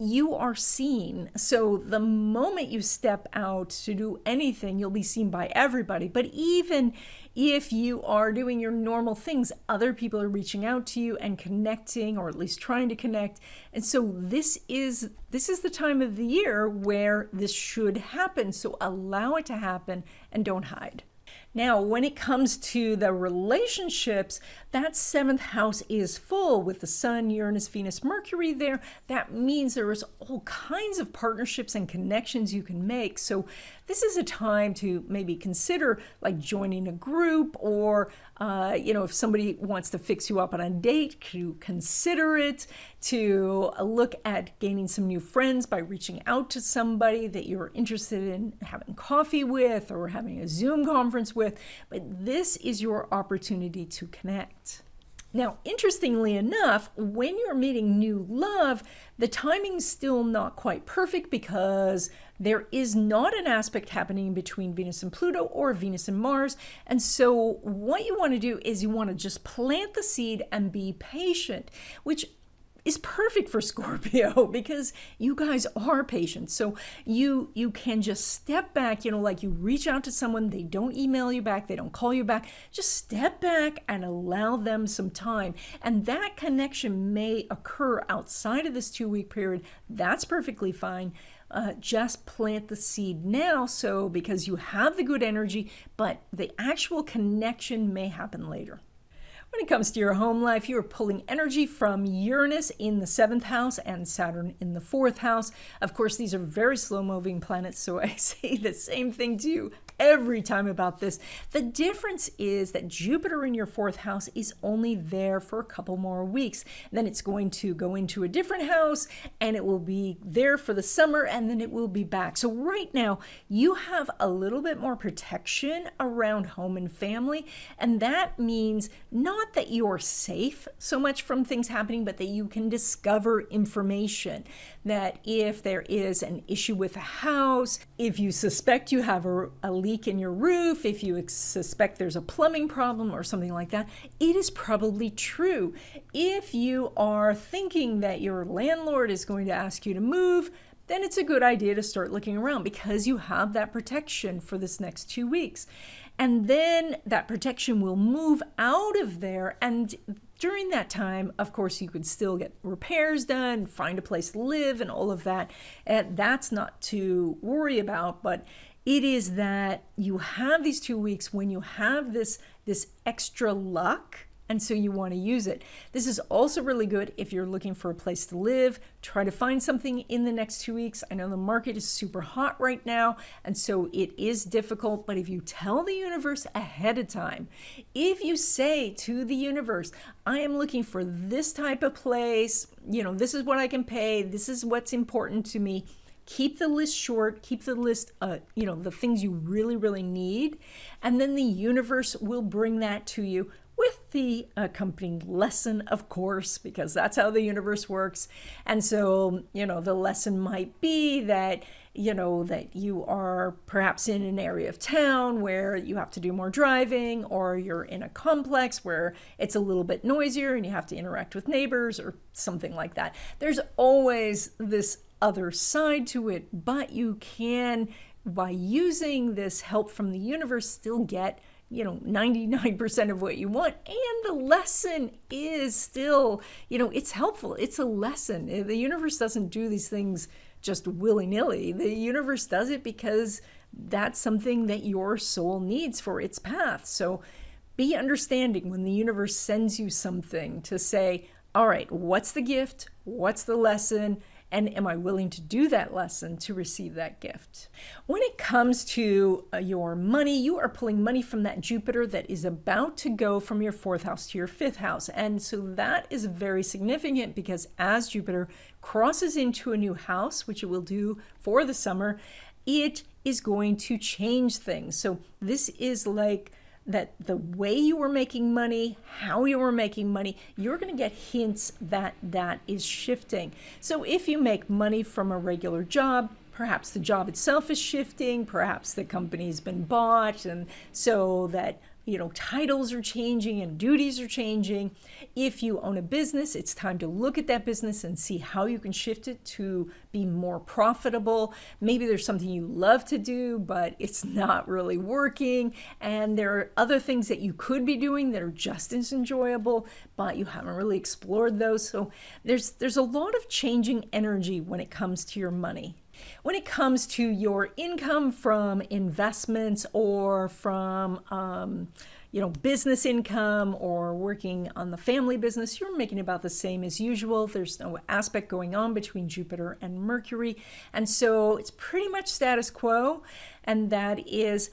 you are seen. So the moment you step out to do anything, you'll be seen by everybody. But even if you are doing your normal things, other people are reaching out to you and connecting, or at least trying to connect. And so this is the time of the year where this should happen. So allow it to happen and don't hide. Now, when it comes to the relationships, that 7th house is full with the Sun, Uranus, Venus, Mercury there. That means there is all kinds of partnerships and connections you can make. So this is a time to maybe consider like joining a group, or if somebody wants to fix you up on a date, to consider it, to look at gaining some new friends by reaching out to somebody that you're interested in having coffee with or having a Zoom conference with. But this is your opportunity to connect. Now, interestingly enough, when you're meeting new love, the timing's still not quite perfect because there is not an aspect happening between Venus and Pluto or Venus and Mars. And so what you want to do is you want to just plant the seed and be patient, which is perfect for Scorpio because you guys are patient. So you can just step back, like you reach out to someone, they don't email you back, they don't call you back. Just step back and allow them some time. And that connection may occur outside of this 2-week period. That's perfectly fine. Just plant the seed now, so because you have the good energy, but the actual connection may happen later. When it comes to your home life, you are pulling energy from Uranus in the 7th house and Saturn in the 4th house. Of course, these are very slow-moving planets, so I say the same thing to you every time about this. The difference is that Jupiter in your 4th house is only there for a couple more weeks. Then it's going to go into a different house, and it will be there for the summer, and then it will be back. So right now, you have a little bit more protection around home and family, and that means not that you're safe so much from things happening, but that you can discover information. That if there is an issue with a house, if you suspect you have a leak in your roof, if you suspect there's a plumbing problem or something like that, it is probably true. If you are thinking that your landlord is going to ask you to move, then it's a good idea to start looking around because you have that protection for this next 2 weeks. And then that protection will move out of there. And during that time, of course, you could still get repairs done, find a place to live and all of that. And that's not to worry about, but it is that you have these 2 weeks when you have this extra luck, and so you want to use it. This is also really good if you're looking for a place to live. Try to find something in the next 2 weeks. I know the market is super hot right now, and so it is difficult, but if you tell the universe ahead of time, if you say to the universe, I am looking for this type of place, this is what I can pay, this is what's important to me, keep the list short, keep the list, the things you really, really need, and then the universe will bring that to you with the accompanying lesson, of course, because that's how the universe works. And so, the lesson might be that, that you are perhaps in an area of town where you have to do more driving, or you're in a complex where it's a little bit noisier and you have to interact with neighbors or something like that. There's always this other side to it, but you can, by using this help from the universe, still get 99% of what you want. And the lesson is still, it's helpful. It's a lesson. The universe doesn't do these things just willy-nilly. The universe does it because that's something that your soul needs for its path. So be understanding when the universe sends you something to say, all right, what's the gift? What's the lesson? And am I willing to do that lesson to receive that gift? When it comes to your money, you are pulling money from that Jupiter that is about to go from your 4th house to your 5th house. And so that is very significant because as Jupiter crosses into a new house, which it will do for the summer, it is going to change things. So this is like that the way you were making money, how you were making money, you're going to get hints that that is shifting. So if you make money from a regular job, perhaps the job itself is shifting, perhaps the company's been bought, and so that titles are changing and duties are changing. If you own a business, it's time to look at that business and see how you can shift it to be more profitable. Maybe there's something you love to do, but it's not really working. And there are other things that you could be doing that are just as enjoyable, but you haven't really explored those. So there's a lot of changing energy when it comes to your money. When it comes to your income from investments or from, business income or working on the family business, you're making about the same as usual. There's no aspect going on between Jupiter and Mercury. And so it's pretty much status quo. And that is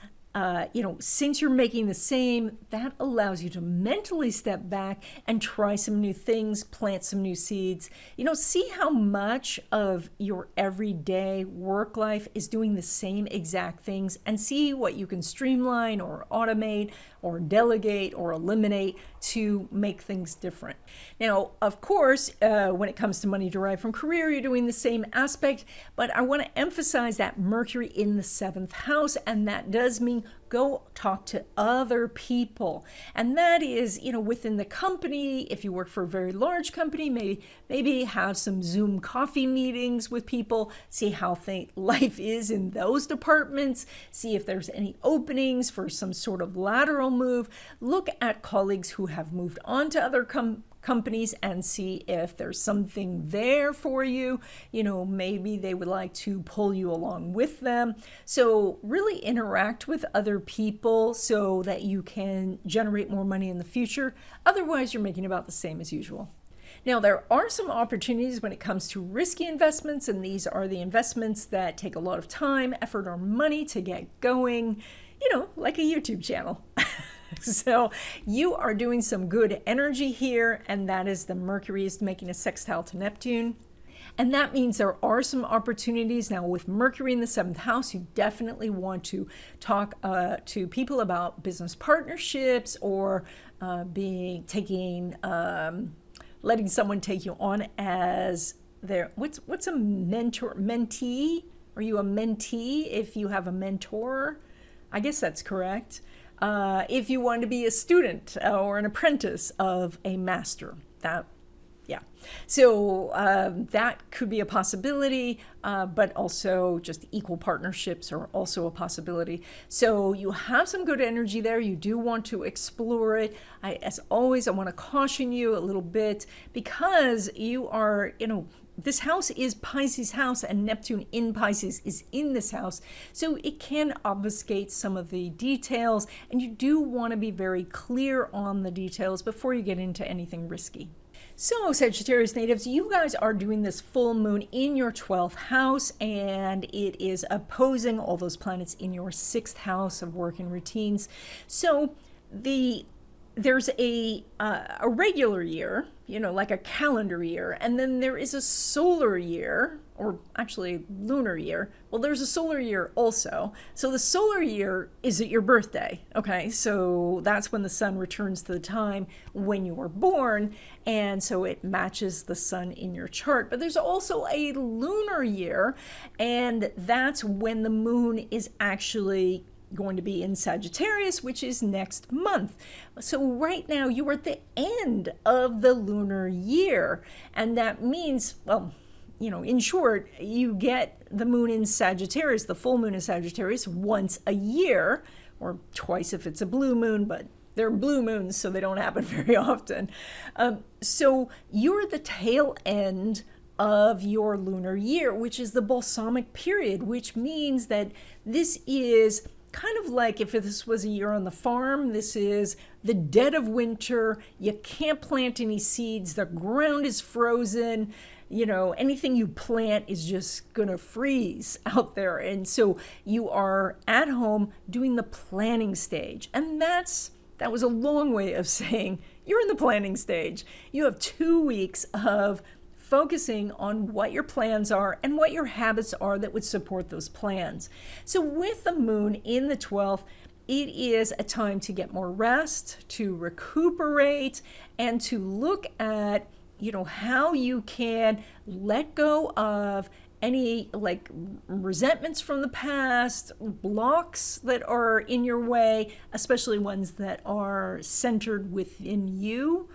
since you're making the same, that allows you to mentally step back and try some new things, plant some new seeds. See how much of your everyday work life is doing the same exact things and see what you can streamline or automate or delegate or eliminate to make things different. Now, of course, when it comes to money derived from career, you're doing the same aspect, but I want to emphasize that Mercury in the 7th house, and that does mean go talk to other people. And that is, within the company, if you work for a very large company, maybe have some Zoom coffee meetings with people, see how life is in those departments, see if there's any openings for some sort of lateral move. Look at colleagues who have moved on to other companies and see if there's something there for you. Maybe they would like to pull you along with them. So really interact with other people so that you can generate more money in the future. Otherwise, you're making about the same as usual. Now, there are some opportunities when it comes to risky investments, and these are the investments that take a lot of time, effort, or money to get going, like a YouTube channel. So you are doing some good energy here, and that is the Mercury is making a sextile to Neptune. And that means there are some opportunities. Now, with Mercury in the 7th house, you definitely want to talk to people about business partnerships or letting someone take you on as their, what's a mentor, mentee? Are you a mentee if you have a mentor? I guess that's correct. If you want to be a student or an apprentice of a master, that Yeah. So that could be a possibility, but also just equal partnerships are also a possibility. So you have some good energy there. You do want to explore it. As always, I want to caution you a little bit because you are, this house is Pisces house and Neptune in Pisces is in this house. So it can obfuscate some of the details, and you do want to be very clear on the details before you get into anything risky. So Sagittarius natives, you guys are doing this full moon in your 12th house, and it is opposing all those planets in your 6th house of work and routines. So there's a regular year, like a calendar year, and then there is a solar year, or actually lunar year. Well, there's a solar year also. So the solar year is at your birthday, okay? So that's when the sun returns to the time when you were born, and so it matches the sun in your chart. But there's also a lunar year, and that's when the moon is actually going to be in Sagittarius, which is next month. So right now you are at the end of the lunar year, and that means, well, in short, you get the moon in Sagittarius, the full moon in Sagittarius, once a year, or twice if it's a blue moon, but they're blue moons, so they don't happen very often. So you're at the tail end of your lunar year, which is the balsamic period, which means that this is kind of like if this was a year on the farm. This is the dead of winter. You can't plant any seeds. The ground is frozen. Anything you plant is just going to freeze out there. And so you are at home doing the planning stage. And that was a long way of saying you're in the planning stage. You have 2 weeks of focusing on what your plans are and what your habits are that would support those plans. So with the moon in the 12th, it is a time to get more rest, to recuperate, and to look at, how you can let go of any resentments from the past, blocks that are in your way, especially ones that are centered within you,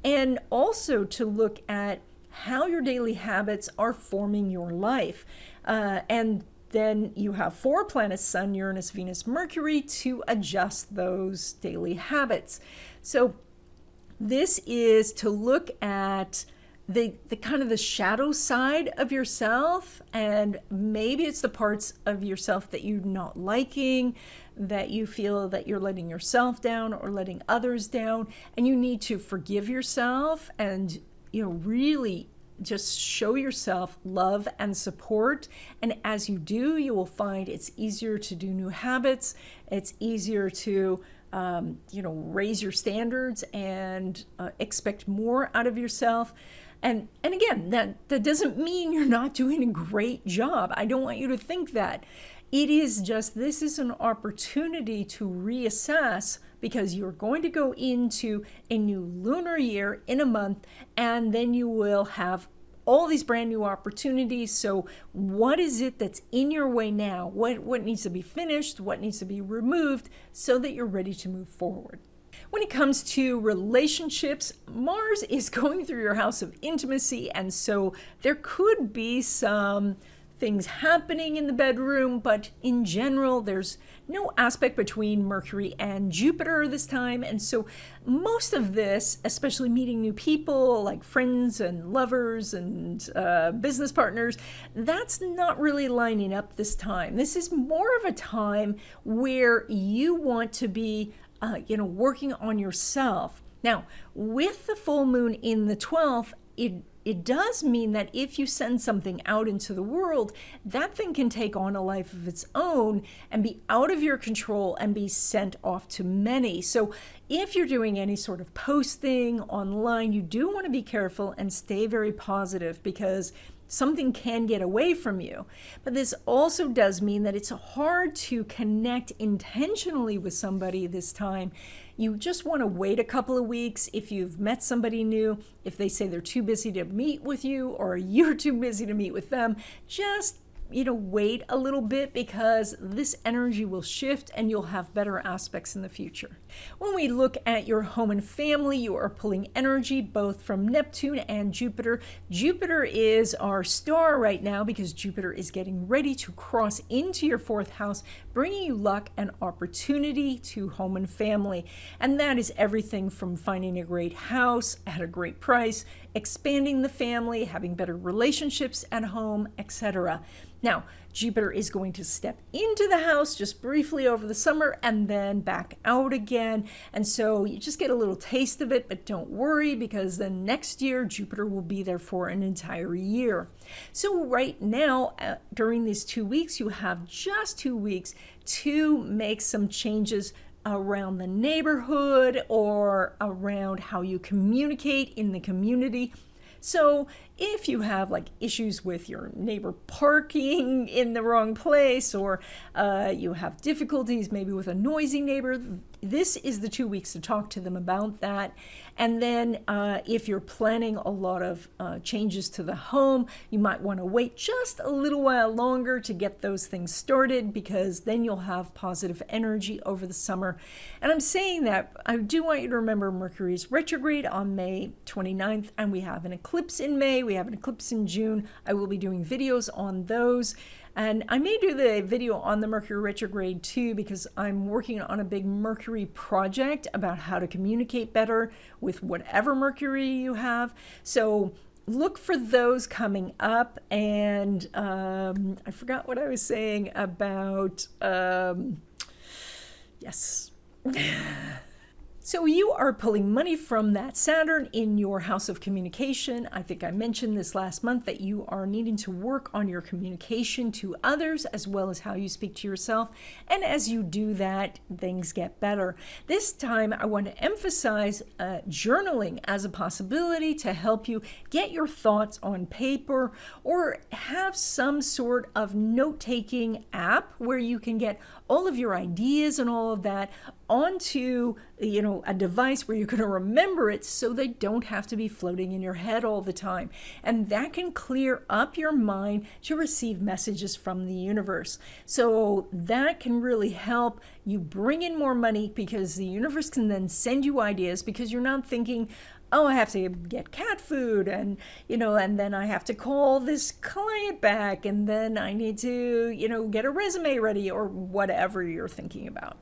and also to look at how your daily habits are forming your life. And then you have 4 planets, Sun, Uranus, Venus, Mercury, to adjust those daily habits. So this is to look at the kind of the shadow side of yourself, and maybe it's the parts of yourself that you're not liking, that you feel that you're letting yourself down or letting others down, and you need to forgive yourself and really just show yourself love and support. And as you do, you will find it's easier to do new habits. It's easier to, raise your standards and expect more out of yourself. And again, that doesn't mean you're not doing a great job. I don't want you to think that. It is just, this is an opportunity to reassess, because you're going to go into a new lunar year in a month, and then you will have all these brand new opportunities. So what is it that's in your way now? What needs to be finished? What needs to be removed so that you're ready to move forward? When it comes to relationships, Mars is going through your house of intimacy, and so there could be some things happening in the bedroom, but in general, there's no aspect between Mercury and Jupiter this time. And so most of this, especially meeting new people like friends and lovers and business partners, that's not really lining up this time. This is more of a time where you want to be, working on yourself. Now, with the full moon in the 12th, it does mean that if you send something out into the world, that thing can take on a life of its own and be out of your control and be sent off to many. So if you're doing any sort of posting online, you do want to be careful and stay very positive, because something can get away from you. But this also does mean that it's hard to connect intentionally with somebody this time. You just want to wait a couple of weeks. If you've met somebody new, if they say they're too busy to meet with you or you're too busy to meet with them, just wait a little bit because this energy will shift and you'll have better aspects in the future. When we look at your home and family, you are pulling energy both from Neptune and Jupiter. Jupiter is our star right now because Jupiter is getting ready to cross into your 4th house, bringing you luck and opportunity to home and family. And that is everything from finding a great house at a great price, expanding the family, having better relationships at home, etc. Now, Jupiter is going to step into the house just briefly over the summer and then back out again. And so you just get a little taste of it, but don't worry because then next year Jupiter will be there for an entire year. So right now, during these 2 weeks, you have just 2 weeks to make some changes around the neighborhood or around how you communicate in the community. So if you have like issues with your neighbor parking in the wrong place, or you have difficulties maybe with a noisy neighbor, this is the 2 weeks to talk to them about that. And then if you're planning a lot of changes to the home, you might want to wait just a little while longer to get those things started, because then you'll have positive energy over the summer. And I'm saying that, I do want you to remember Mercury is retrograde on May 29th, and we have an eclipse in May, we have an eclipse in June. I will be doing videos on those. And I may do the video on the Mercury retrograde too, because I'm working on a big Mercury project about how to communicate better with whatever Mercury you have. So look for those coming up. And I forgot what I was saying about, yes. So you are pulling money from that Saturn in your house of communication. I think I mentioned this last month that you are needing to work on your communication to others as well as how you speak to yourself. And as you do that, things get better. This time I want to emphasize journaling as a possibility to help you get your thoughts on paper, or have some sort of note-taking app where you can get all of your ideas and all of that onto, a device where you're going to remember it so they don't have to be floating in your head all the time. And that can clear up your mind to receive messages from the universe. So that can really help you bring in more money, because the universe can then send you ideas, because you're not thinking, oh, I have to get cat food, and then I have to call this client back, and then I need to, get a resume ready, or whatever you're thinking about.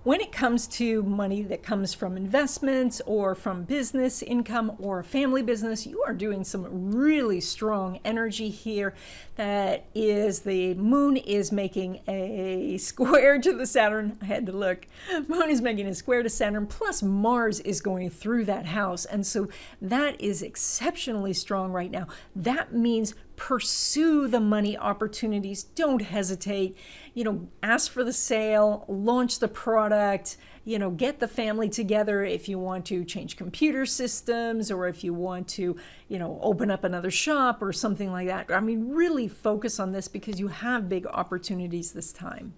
When it comes to money that comes from investments or from business income or family business, you are doing some really strong energy here. That is, the moon is making a square to the Saturn. I had to look. Moon is making a square to Saturn, plus Mars is going through that house. And so that is exceptionally strong right now. That means pursue the money opportunities. Don't hesitate. Ask for the sale, launch the product, get the family together if you want to change computer systems, or if you want to, open up another shop or something like that. I mean, really focus on this, because you have big opportunities this time.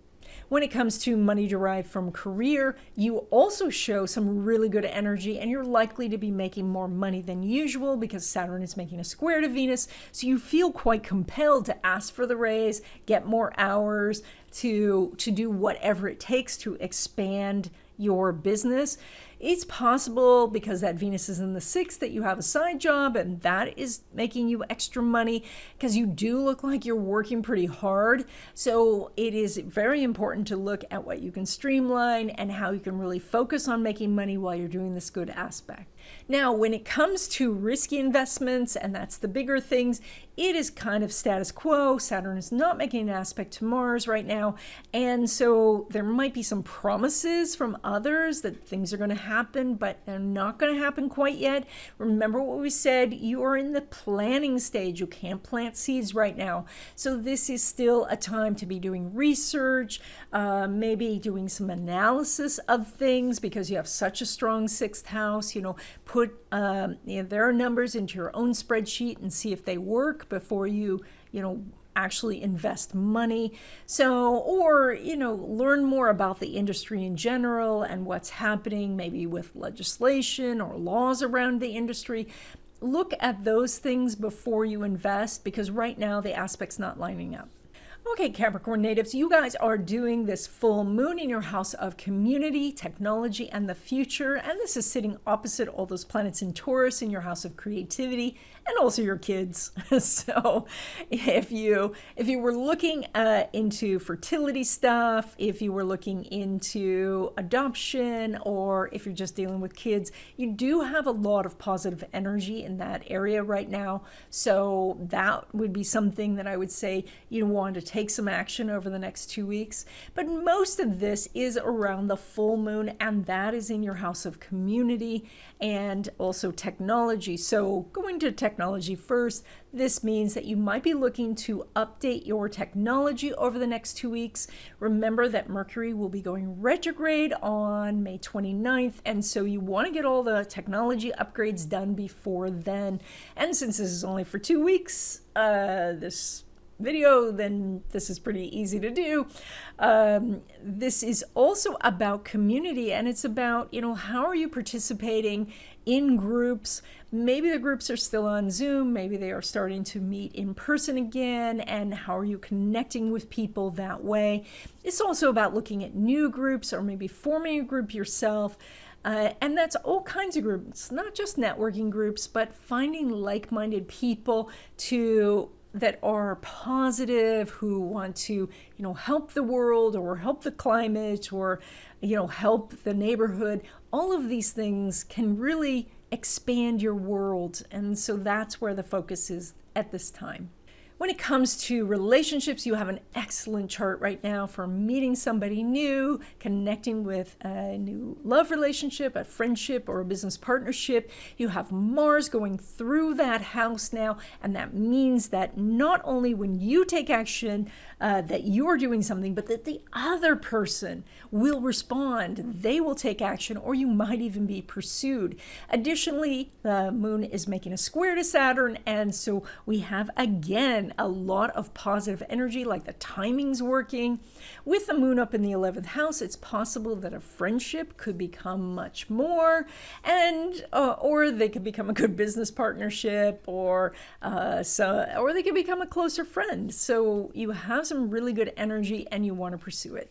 When it comes to money derived from career, you also show some really good energy, and you're likely to be making more money than usual because Saturn is making a square to Venus. So you feel quite compelled to ask for the raise, get more hours, to do whatever it takes to expand your business. It's possible, because that Venus is in the 6th, that you have a side job and that is making you extra money, because you do look like you're working pretty hard. So it is very important to look at what you can streamline and how you can really focus on making money while you're doing this good aspect. Now, when it comes to risky investments, and that's the bigger things, it is kind of status quo. Saturn is not making an aspect to Mars right now. And so there might be some promises from others that things are going to happen, but they're not going to happen quite yet. Remember what we said, you are in the planning stage. You can't plant seeds right now. So this is still a time to be doing research, maybe doing some analysis of things, because you have such a strong 6th house. Put there are numbers into your own spreadsheet and see if they work before you actually invest money. So, or learn more about the industry in general and what's happening, maybe with legislation or laws around the industry. Look at those things before you invest, because right now the aspect's not lining up. Okay, Capricorn natives, you guys are doing this full moon in your house of community, technology, and the future. And this is sitting opposite all those planets in Taurus in your house of creativity and also your kids. So if you were looking into fertility stuff, if you were looking into adoption, or if you're just dealing with kids, you do have a lot of positive energy in that area right now. So that would be something that I would say you want to take some action over the next 2 weeks. But most of this is around the full moon, and that is in your house of community and also technology. So going to technology first, this means that you might be looking to update your technology over the next 2 weeks. Remember that Mercury will be going retrograde on May 29th, and so you want to get all the technology upgrades done before then. And since this is only for 2 weeks, this video, then this is pretty easy to do. This is also about community, and it's about, how are you participating in groups? Maybe the groups are still on Zoom, maybe they are starting to meet in person again, and how are you connecting with people that way? It's also about looking at new groups or maybe forming a group yourself. And that's all kinds of groups, not just networking groups, but finding like-minded people that are positive, who want to, help the world or help the climate or, help the neighborhood. All of these things can really expand your world. And so that's where the focus is at this time. When it comes to relationships, you have an excellent chart right now for meeting somebody new, connecting with a new love relationship, a friendship, or a business partnership. You have Mars going through that house now, and that means that not only when you take action that you're doing something, but that the other person will respond. They will take action, or you might even be pursued. Additionally, the moon is making a square to Saturn, and so we have again a lot of positive energy, like the timing's working. With the moon up in the 11th house, it's possible that a friendship could become much more, and or they could become a good business partnership, or they could become a closer friend. So you have some really good energy and you want to pursue it.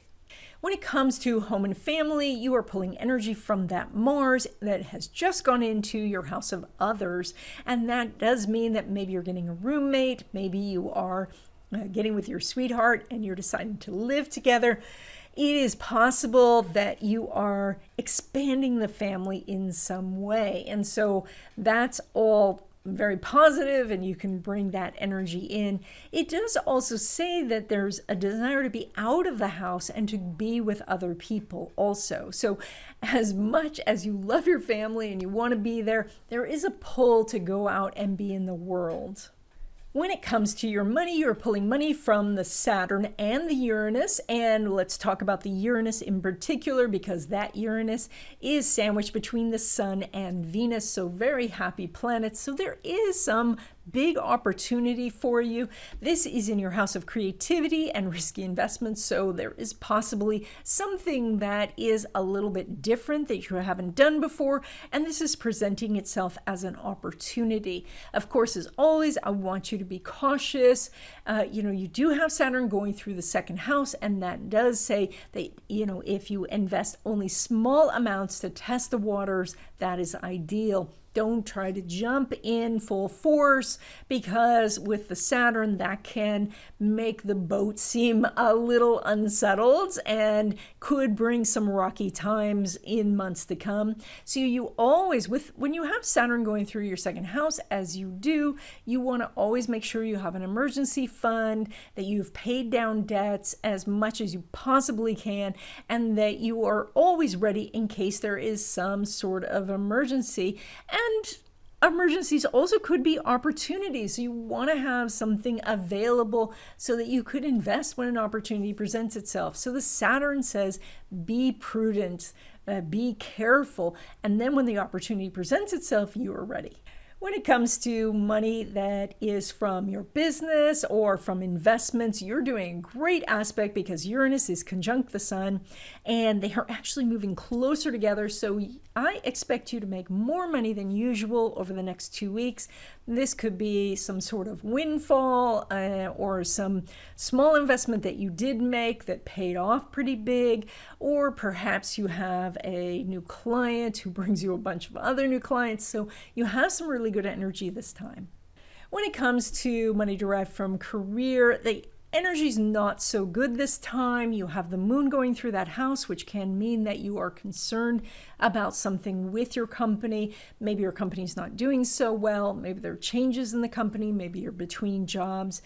When it comes to home and family, you are pulling energy from that Mars that has just gone into your house of others. And that does mean that maybe you're getting a roommate, maybe you are getting with your sweetheart and you're deciding to live together. It is possible that you are expanding the family in some way. And so that's all very positive, and you can bring that energy in. It does also say that there's a desire to be out of the house and to be with other people also. So as much as you love your family and you want to be there, there is a pull to go out and be in the world. When it comes to your money, you're pulling money from the Saturn and the Uranus. And let's talk about the Uranus in particular, because that Uranus is sandwiched between the Sun and Venus. So very happy planets. So there is some big opportunity for you. This is in your house of creativity and risky investments. So there is possibly something that is a little bit different that you haven't done before. And this is presenting itself as an opportunity. Of course, as always, I want you to be cautious. You do have Saturn going through the second house, and that does say that, if you invest only small amounts to test the waters, that is ideal. Don't try to jump in full force, because with the Saturn, that can make the boat seem a little unsettled and could bring some rocky times in months to come. So you always, when you have Saturn going through your second house, as you do, you want to always make sure you have an emergency fund, that you've paid down debts as much as you possibly can, and that you are always ready in case there is some sort of emergency. And emergencies also could be opportunities. You want to have something available so that you could invest when an opportunity presents itself. So the Saturn says, be prudent, be careful, and then when the opportunity presents itself, you are ready. When it comes to money that is from your business or from investments, you're doing a great aspect because Uranus is conjunct the sun and they are actually moving closer together. So I expect you to make more money than usual over the next 2 weeks. This could be some sort of windfall or some small investment that you did make that paid off pretty big, or perhaps you have a new client who brings you a bunch of other new clients. So you have some really good energy this time. When it comes to money derived from career, the energy's not so good this time. You have the moon going through that house, which can mean that you are concerned about something with your company. Maybe your company's not doing so well. Maybe there are changes in the company. Maybe you're between jobs.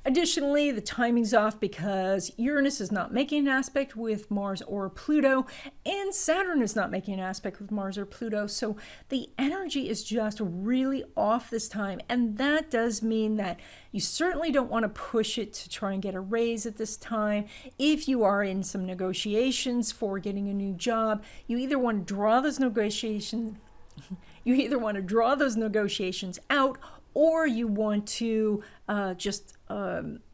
Additionally, the timing's off because Uranus is not making an aspect with Mars or Pluto, and Saturn is not making an aspect with Mars or Pluto. So the energy is just really off this time. And that does mean that you certainly don't want to push it to try and get a raise at this time. If you are in some negotiations for getting a new job, you either want to draw those negotiations out, or you want to just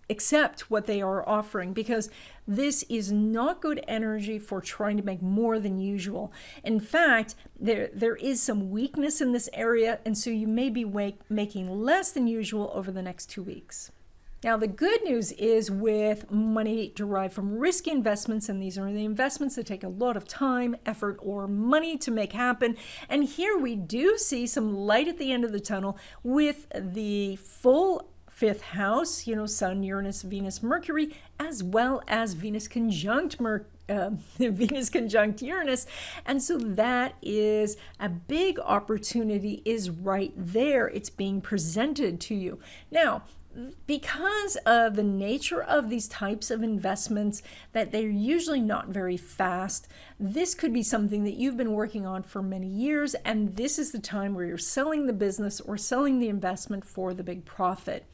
accept what they are offering, because this is not good energy for trying to make more than usual. In fact, there is some weakness in this area, and so you may be making less than usual over the next 2 weeks. Now, the good news is with money derived from risky investments, and these are the investments that take a lot of time, effort, or money to make happen. And here we do see some light at the end of the tunnel with the full fifth house, Sun, Uranus, Venus, Mercury, as well as Venus conjunct Uranus. And so that is a big opportunity is right there. It's being presented to you. Now, because of the nature of these types of investments, that they're usually not very fast, this could be something that you've been working on for many years, and this is the time where you're selling the business or selling the investment for the big profit.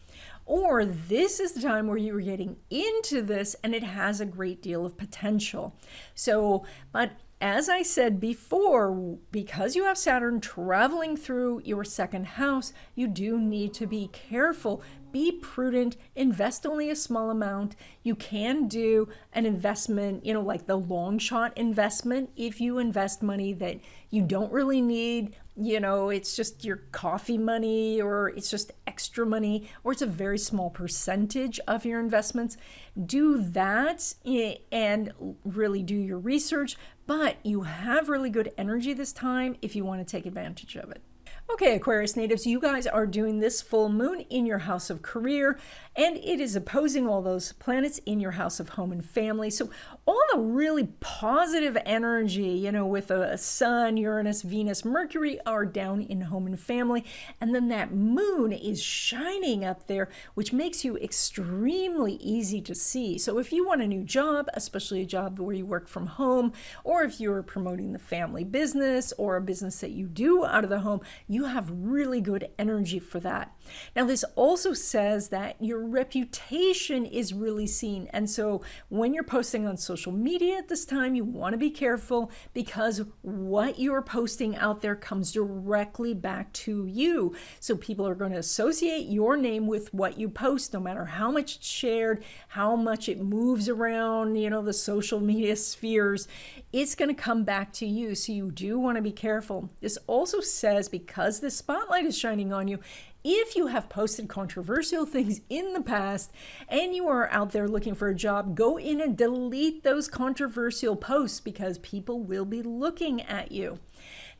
Or this is the time where you are getting into this and it has a great deal of potential. But as I said before, because you have Saturn traveling through your second house, you do need to be careful. Be prudent, invest only a small amount. You can do an investment, like the long shot investment. If you invest money that you don't really need, it's just your coffee money, or it's just extra money, or it's a very small percentage of your investments, do that and really do your research. But you have really good energy this time if you want to take advantage of it. Okay, Aquarius natives, you guys are doing this full moon in your house of career, and it is opposing all those planets in your house of home and family. So all the really positive energy, with a Sun, Uranus, Venus, Mercury are down in home and family. And then that moon is shining up there, which makes you extremely easy to see. So if you want a new job, especially a job where you work from home, or if you're promoting the family business or a business that you do out of the home, you have really good energy for that. Now, this also says that your reputation is really seen. And so when you're posting on social media at this time, you want to be careful, because what you're posting out there comes directly back to you. So people are going to associate your name with what you post, no matter how much it's shared, how much it moves around, the social media spheres. It's going to come back to you. So you do want to be careful. This also says, because the spotlight is shining on you, if you have posted controversial things in the past and you are out there looking for a job, go in and delete those controversial posts, because people will be looking at you.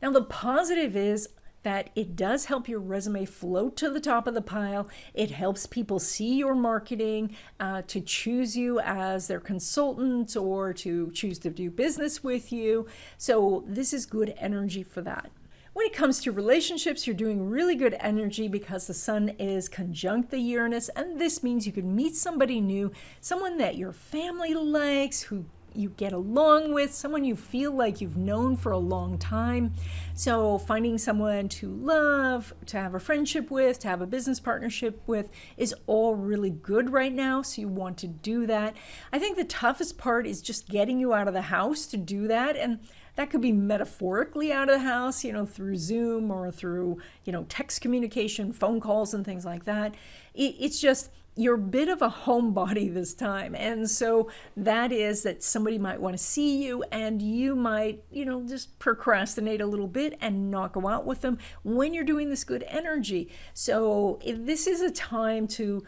Now, the positive is that it does help your resume float to the top of the pile. It helps people see your marketing, to choose you as their consultant or to choose to do business with you. So this is good energy for that. When it comes to relationships, you're doing really good energy because the Sun is conjunct the Uranus, and this means you can meet somebody new, someone that your family likes, who you get along with, someone you feel like you've known for a long time. So finding someone to love, to have a friendship with, to have a business partnership with is all really good right now. So you want to do that. I think the toughest part is just getting you out of the house to do that. And That could be metaphorically out of the house, through Zoom or through, text communication, phone calls and things like that. It's just, you're a bit of a homebody this time. And so that is that somebody might want to see you and you might, just procrastinate a little bit and not go out with them when you're doing this good energy. So this is a time to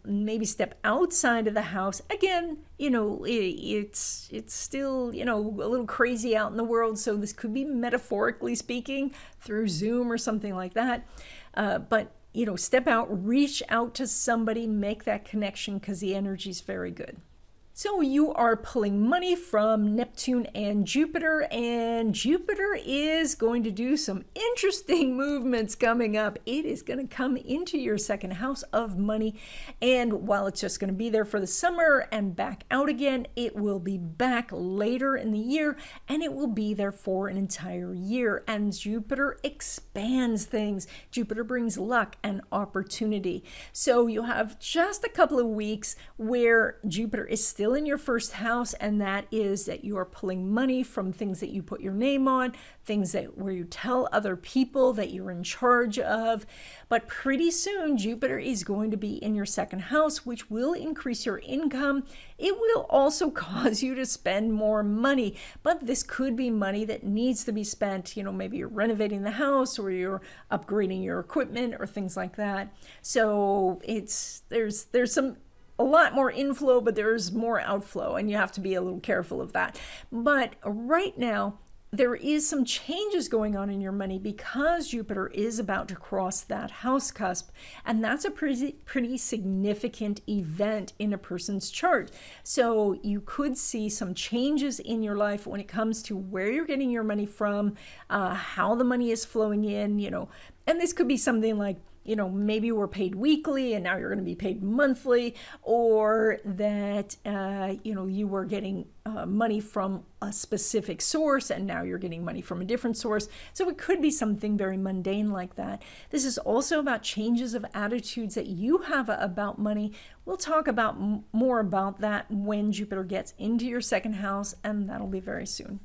maybe step outside of the house. Again, it's still, a little crazy out in the world. So this could be metaphorically speaking through Zoom or something like that. But step out, reach out to somebody, make that connection because the energy is very good. So you are pulling money from Neptune and Jupiter is going to do some interesting movements coming up. It is going to come into your second house of money. And while it's just going to be there for the summer and back out again, it will be back later in the year and it will be there for an entire year. And Jupiter expands things. Jupiter brings luck and opportunity. So you have just a couple of weeks where Jupiter is still in your first house, and that is that you are pulling money from things that you put your name on, things that where you tell other people that you're in charge of. But pretty soon Jupiter is going to be in your second house, which will increase your income. It will also cause you to spend more money, but this could be money that needs to be spent. Maybe you're renovating the house or you're upgrading your equipment or things like that. So there's a lot more inflow, but there's more outflow, and you have to be a little careful of that. But right now, there is some changes going on in your money because Jupiter is about to cross that house cusp, and that's a pretty significant event in a person's chart. So you could see some changes in your life when it comes to where you're getting your money from, how the money is flowing in, and this could be something like, maybe you were paid weekly and now you're going to be paid monthly, or that, you were getting money from a specific source and now you're getting money from a different source. So it could be something very mundane like that. This is also about changes of attitudes that you have about money. We'll talk about more about that when Jupiter gets into your second house, and that'll be very soon.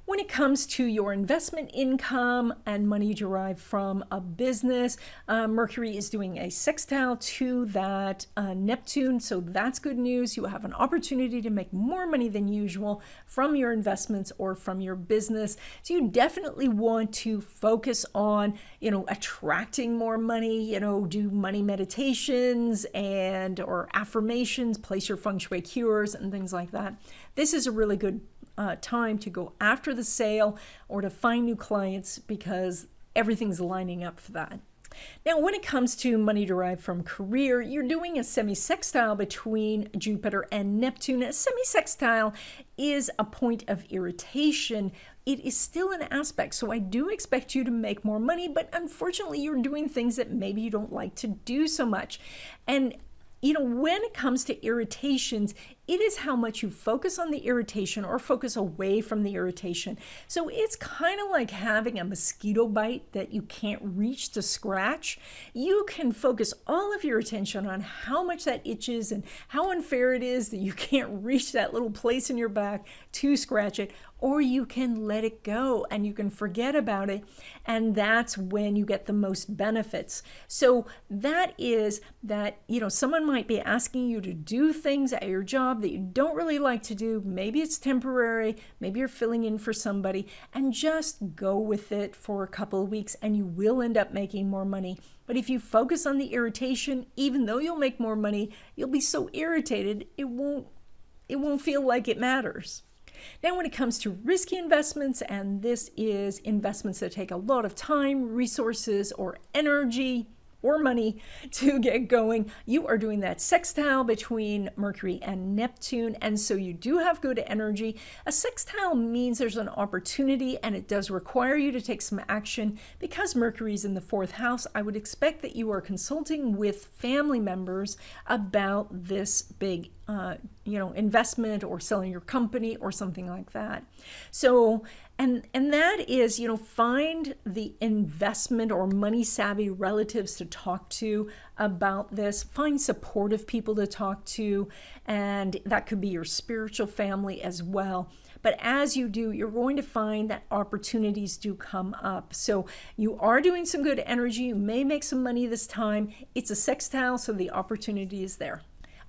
When it comes to your investment income and money derived from a business, Mercury is doing a sextile to that Neptune, so that's good news. You have an opportunity to make more money than usual from your investments or from your business. So you definitely want to focus on, attracting more money, do money meditations or affirmations, place your feng shui cures and things like that. This is a really good time to go after the sale or to find new clients because everything's lining up for that. Now, when it comes to money derived from career, you're doing a semi-sextile between Jupiter and Neptune. A semi-sextile is a point of irritation. It is still an aspect, so I do expect you to make more money, but unfortunately, you're doing things that maybe you don't like to do so much. And when it comes to irritations, it is how much you focus on the irritation or focus away from the irritation. So it's kind of like having a mosquito bite that you can't reach to scratch. You can focus all of your attention on how much that itches and how unfair it is that you can't reach that little place in your back to scratch it, or you can let it go and you can forget about it, and that's when you get the most benefits. So that is that, someone might be asking you to do things at your job that you don't really like to do. Maybe it's temporary, maybe you're filling in for somebody, and just go with it for a couple of weeks and you will end up making more money. But if you focus on the irritation, even though you'll make more money, you'll be so irritated, it won't feel like it matters. Now, when it comes to risky investments, and this is investments that take a lot of time, resources, or energy, or money to get going, you are doing that sextile between Mercury and Neptune, and so you do have good energy. A sextile means there's an opportunity, and it does require you to take some action. Because Mercury is in the fourth house, I would expect that you are consulting with family members about this big investment or selling your company or something like that. So, and that is, find the investment or money savvy relatives to talk to about this. Find supportive people to talk to, and that could be your spiritual family as well. But as you do, you're going to find that opportunities do come up. So you are doing some good energy. You may make some money this time. It's a sextile, so the opportunity is there.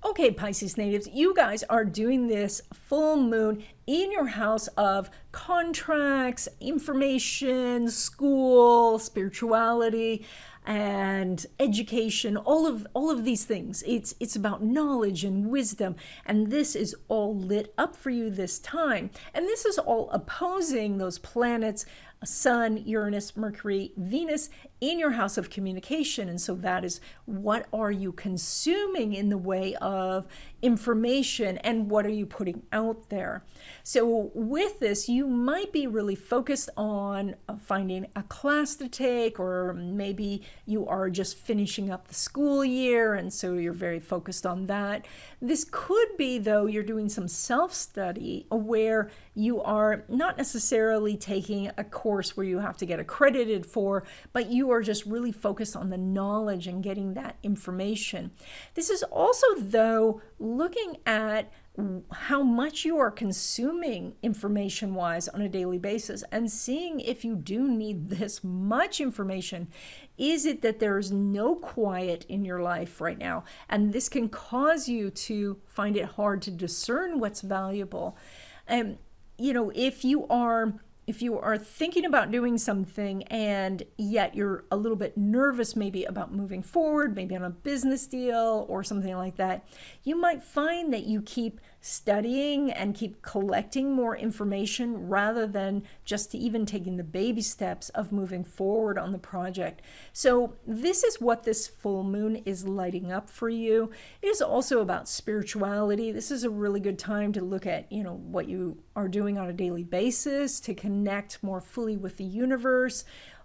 Okay, Pisces natives, you guys are doing this full moon in your house of contracts, information, school, spirituality, and education, all of these things. It's about knowledge and wisdom, and this is all lit up for you this time. And this is all opposing those planets, Sun, Uranus, Mercury, Venus, in your house of communication. And so that is, what are you consuming in the way of information, and what are you putting out there? So with this, you might be really focused on finding a class to take, or maybe you are just finishing up the school year, and so you're very focused on that. This could be, though, you're doing some self-study where you are not necessarily taking a course where you have to get accredited for, but you are just really focused on the knowledge and getting that information. This is also, though, looking at how much you are consuming information-wise on a daily basis and seeing if you do need this much information. Is it that there's no quiet in your life right now? And this can cause you to find it hard to discern what's valuable. You know, if you are thinking about doing something and yet you're a little bit nervous maybe about moving forward, maybe on a business deal or something like that, you might find that you keep studying and keep collecting more information rather than just even taking the baby steps of moving forward on the project. So this is what this full moon is lighting up for you. It is also about spirituality. This is a really good time to look at, you know, what you are doing on a daily basis, to connect more fully with the universe.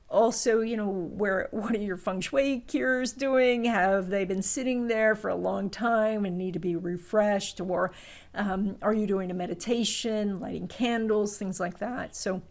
Also, you know, what are your feng shui cures doing? Have they been sitting there for a long time and need to be refreshed? Or are you doing a meditation, lighting candles, things like that? So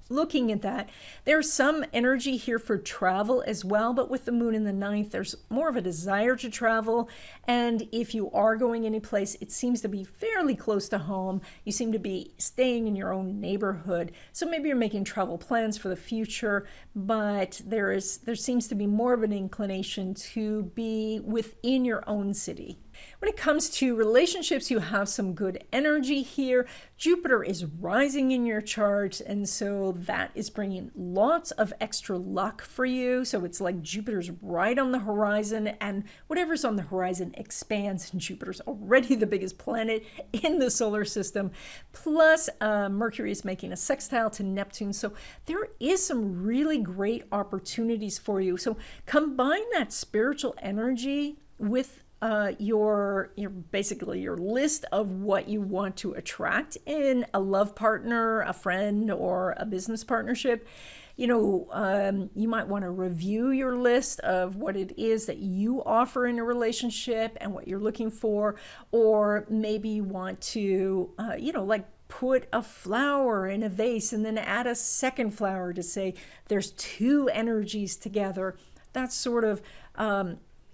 looking at that, there's some energy here for travel as well, but with the moon in the 9th, there's more of a desire to travel. And if you are going any place, it seems to be fairly close to home. You seem to be staying in your own neighborhood. So maybe you're making travel plans for the future, but there seems to be more of an inclination to be within your own city. When it comes to relationships, you have some good energy here. Jupiter is rising in your chart, and so that is bringing lots of extra luck for you. So it's like Jupiter's right on the horizon, and whatever's on the horizon expands, and Jupiter's already the biggest planet in the solar system. Plus, Mercury is making a sextile to Neptune, so there is some really great opportunities for you. So combine that spiritual energy with your basically your list of what you want to attract in a love partner, a friend, or a business partnership. You know, you might want to review your list of what it is that you offer in a relationship and what you're looking for, or maybe you want to, you know, like put a flower in a vase and then add a second flower to say there's two energies together. That sort of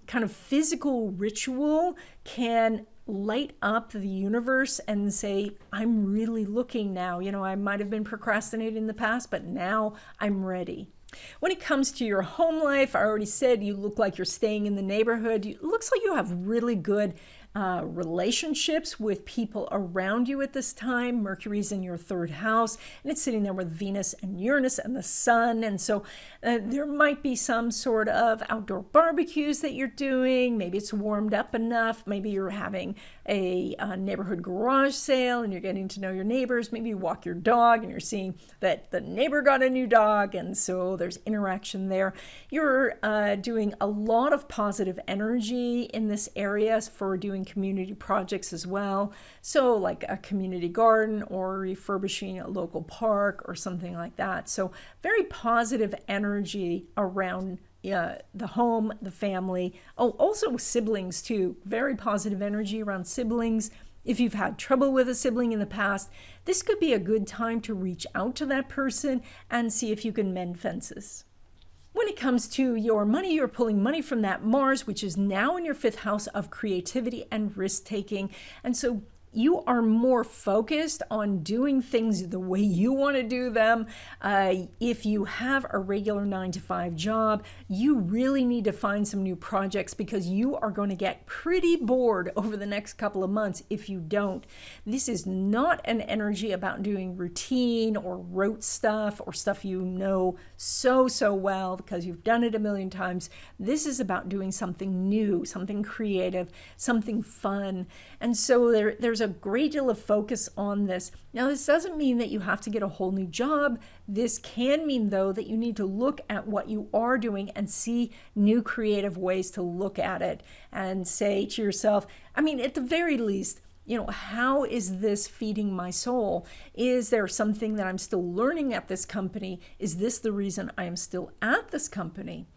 kind of physical ritual can light up the universe and say, I'm really looking now. You know, I might have been procrastinating in the past, but now I'm ready. When it comes to your home life, I already said you look like you're staying in the neighborhood. It looks like you have really good relationships with people around you at this time. Mercury's in your 3rd house, and it's sitting there with Venus and Uranus and the Sun. And so there might be some sort of outdoor barbecues that you're doing. Maybe it's warmed up enough. Maybe you're having a neighborhood garage sale and you're getting to know your neighbors. Maybe you walk your dog and you're seeing that the neighbor got a new dog, and so there's interaction there. You're doing a lot of positive energy in this area for doing community projects as well. So like a community garden or refurbishing a local park or something like that. So very positive energy around the home, the family. Oh, also siblings too. Very positive energy around siblings. If you've had trouble with a sibling in the past, this could be a good time to reach out to that person and see if you can mend fences. When it comes to your money, you're pulling money from that Mars, which is now in your 5th house of creativity and risk-taking. And so you are more focused on doing things the way you want to do them. If you have a regular 9-to-5 job, you really need to find some new projects because you are going to get pretty bored over the next couple of months if you don't. This is not an energy about doing routine or rote stuff or stuff you know so well because you've done it a million times. This is about doing something new, something creative, something fun. And so there's a great deal of focus on this. Now, this doesn't mean that you have to get a whole new job. This can mean, though, that you need to look at what you are doing and see new creative ways to look at it and say to yourself, I mean, at the very least, you know, how is this feeding my soul? Is there something that I'm still learning at this company? Is this the reason I am still at this company?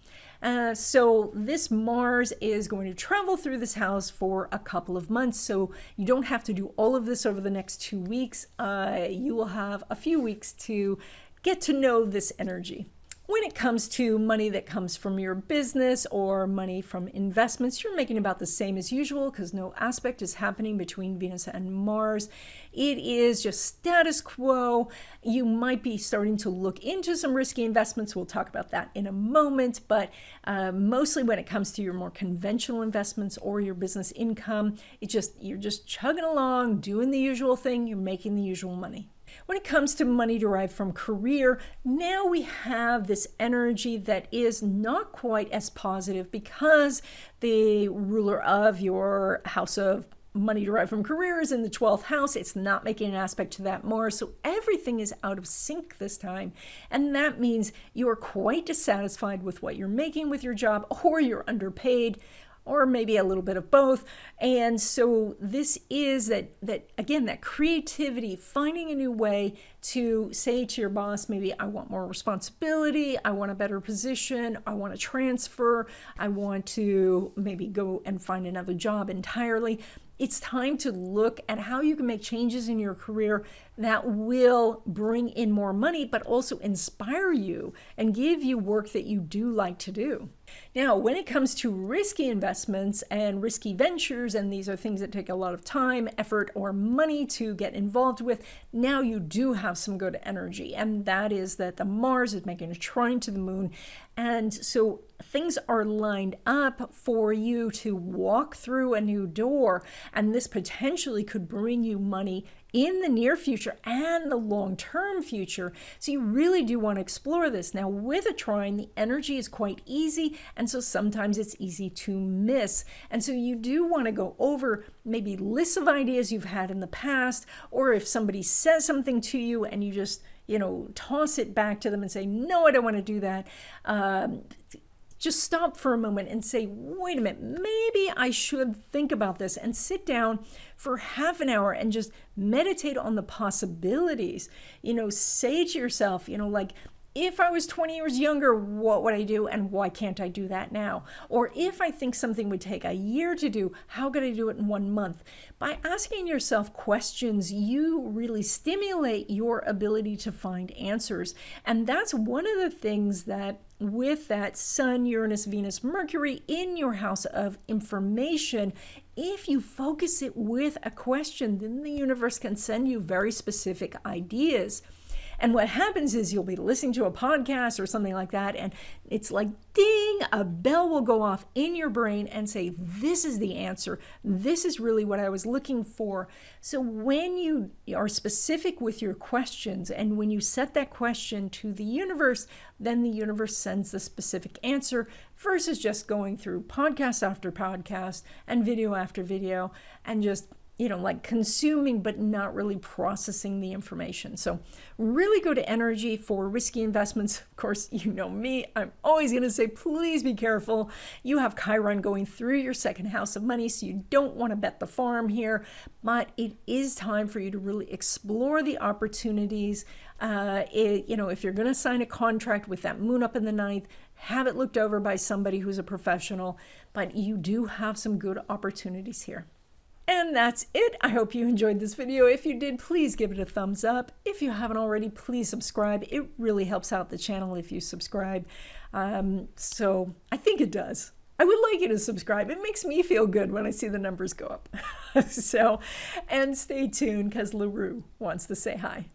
So this Mars is going to travel through this house for a couple of months. So you don't have to do all of this over the next 2 weeks. You will have a few weeks to get to know this energy. When it comes to money that comes from your business or money from investments, you're making about the same as usual because no aspect is happening between Venus and Mars. It is just status quo. You might be starting to look into some risky investments. We'll talk about that in a moment, but mostly when it comes to your more conventional investments or your business income, you're just chugging along, doing the usual thing, you're making the usual money. When it comes to money derived from career, now we have this energy that is not quite as positive because the ruler of your house of money derived from career is in the 12th house. It's not making an aspect to that Mars. So everything is out of sync this time. And that means you are quite dissatisfied with what you're making with your job, or you're underpaid, or maybe a little bit of both. And so this is that again, that creativity, finding a new way to say to your boss, maybe I want more responsibility, I want a better position, I want to transfer, I want to maybe go and find another job entirely. It's time to look at how you can make changes in your career that will bring in more money, but also inspire you and give you work that you do like to do. Now, when it comes to risky investments and risky ventures, and these are things that take a lot of time, effort, or money to get involved with, now you do have some good energy. And that is that the Mars is making a trine to the moon. And so things are lined up for you to walk through a new door. And this potentially could bring you money in the near future and the long-term future. So you really do want to explore this. Now, with a trine, the energy is quite easy, and so sometimes it's easy to miss. And so you do want to go over maybe lists of ideas you've had in the past, or if somebody says something to you and you just, toss it back to them and say, no, I don't want to do that. Just stop for a moment and say, wait a minute, maybe I should think about this, and sit down for half an hour and just meditate on the possibilities. Say to yourself, like, if I was 20 years younger, what would I do, and why can't I do that now? Or if I think something would take a year to do, how could I do it in 1 month? By asking yourself questions, you really stimulate your ability to find answers. And that's one of the things that with that Sun, Uranus, Venus, Mercury in your house of information, if you focus it with a question, then the universe can send you very specific ideas. And what happens is you'll be listening to a podcast or something like that, and it's like, ding, a bell will go off in your brain and say, this is the answer. This is really what I was looking for. So when you are specific with your questions, and when you set that question to the universe, then the universe sends the specific answer versus just going through podcast after podcast and video after video and just like consuming but not really processing the information. So really go to energy for risky investments. Of course, you know me, I'm always going to say, please be careful. You have Chiron going through your second house of money, so you don't want to bet the farm here, but it is time for you to really explore the opportunities. If you're going to sign a contract with that moon up in the ninth, have it looked over by somebody who's a professional, but you do have some good opportunities here. And that's it. I hope you enjoyed this video. If you did, please give it a thumbs up. If you haven't already, please subscribe. It really helps out the channel if you subscribe. So I think it does. I would like you to subscribe. It makes me feel good when I see the numbers go up. So, and stay tuned because LaRue wants to say hi.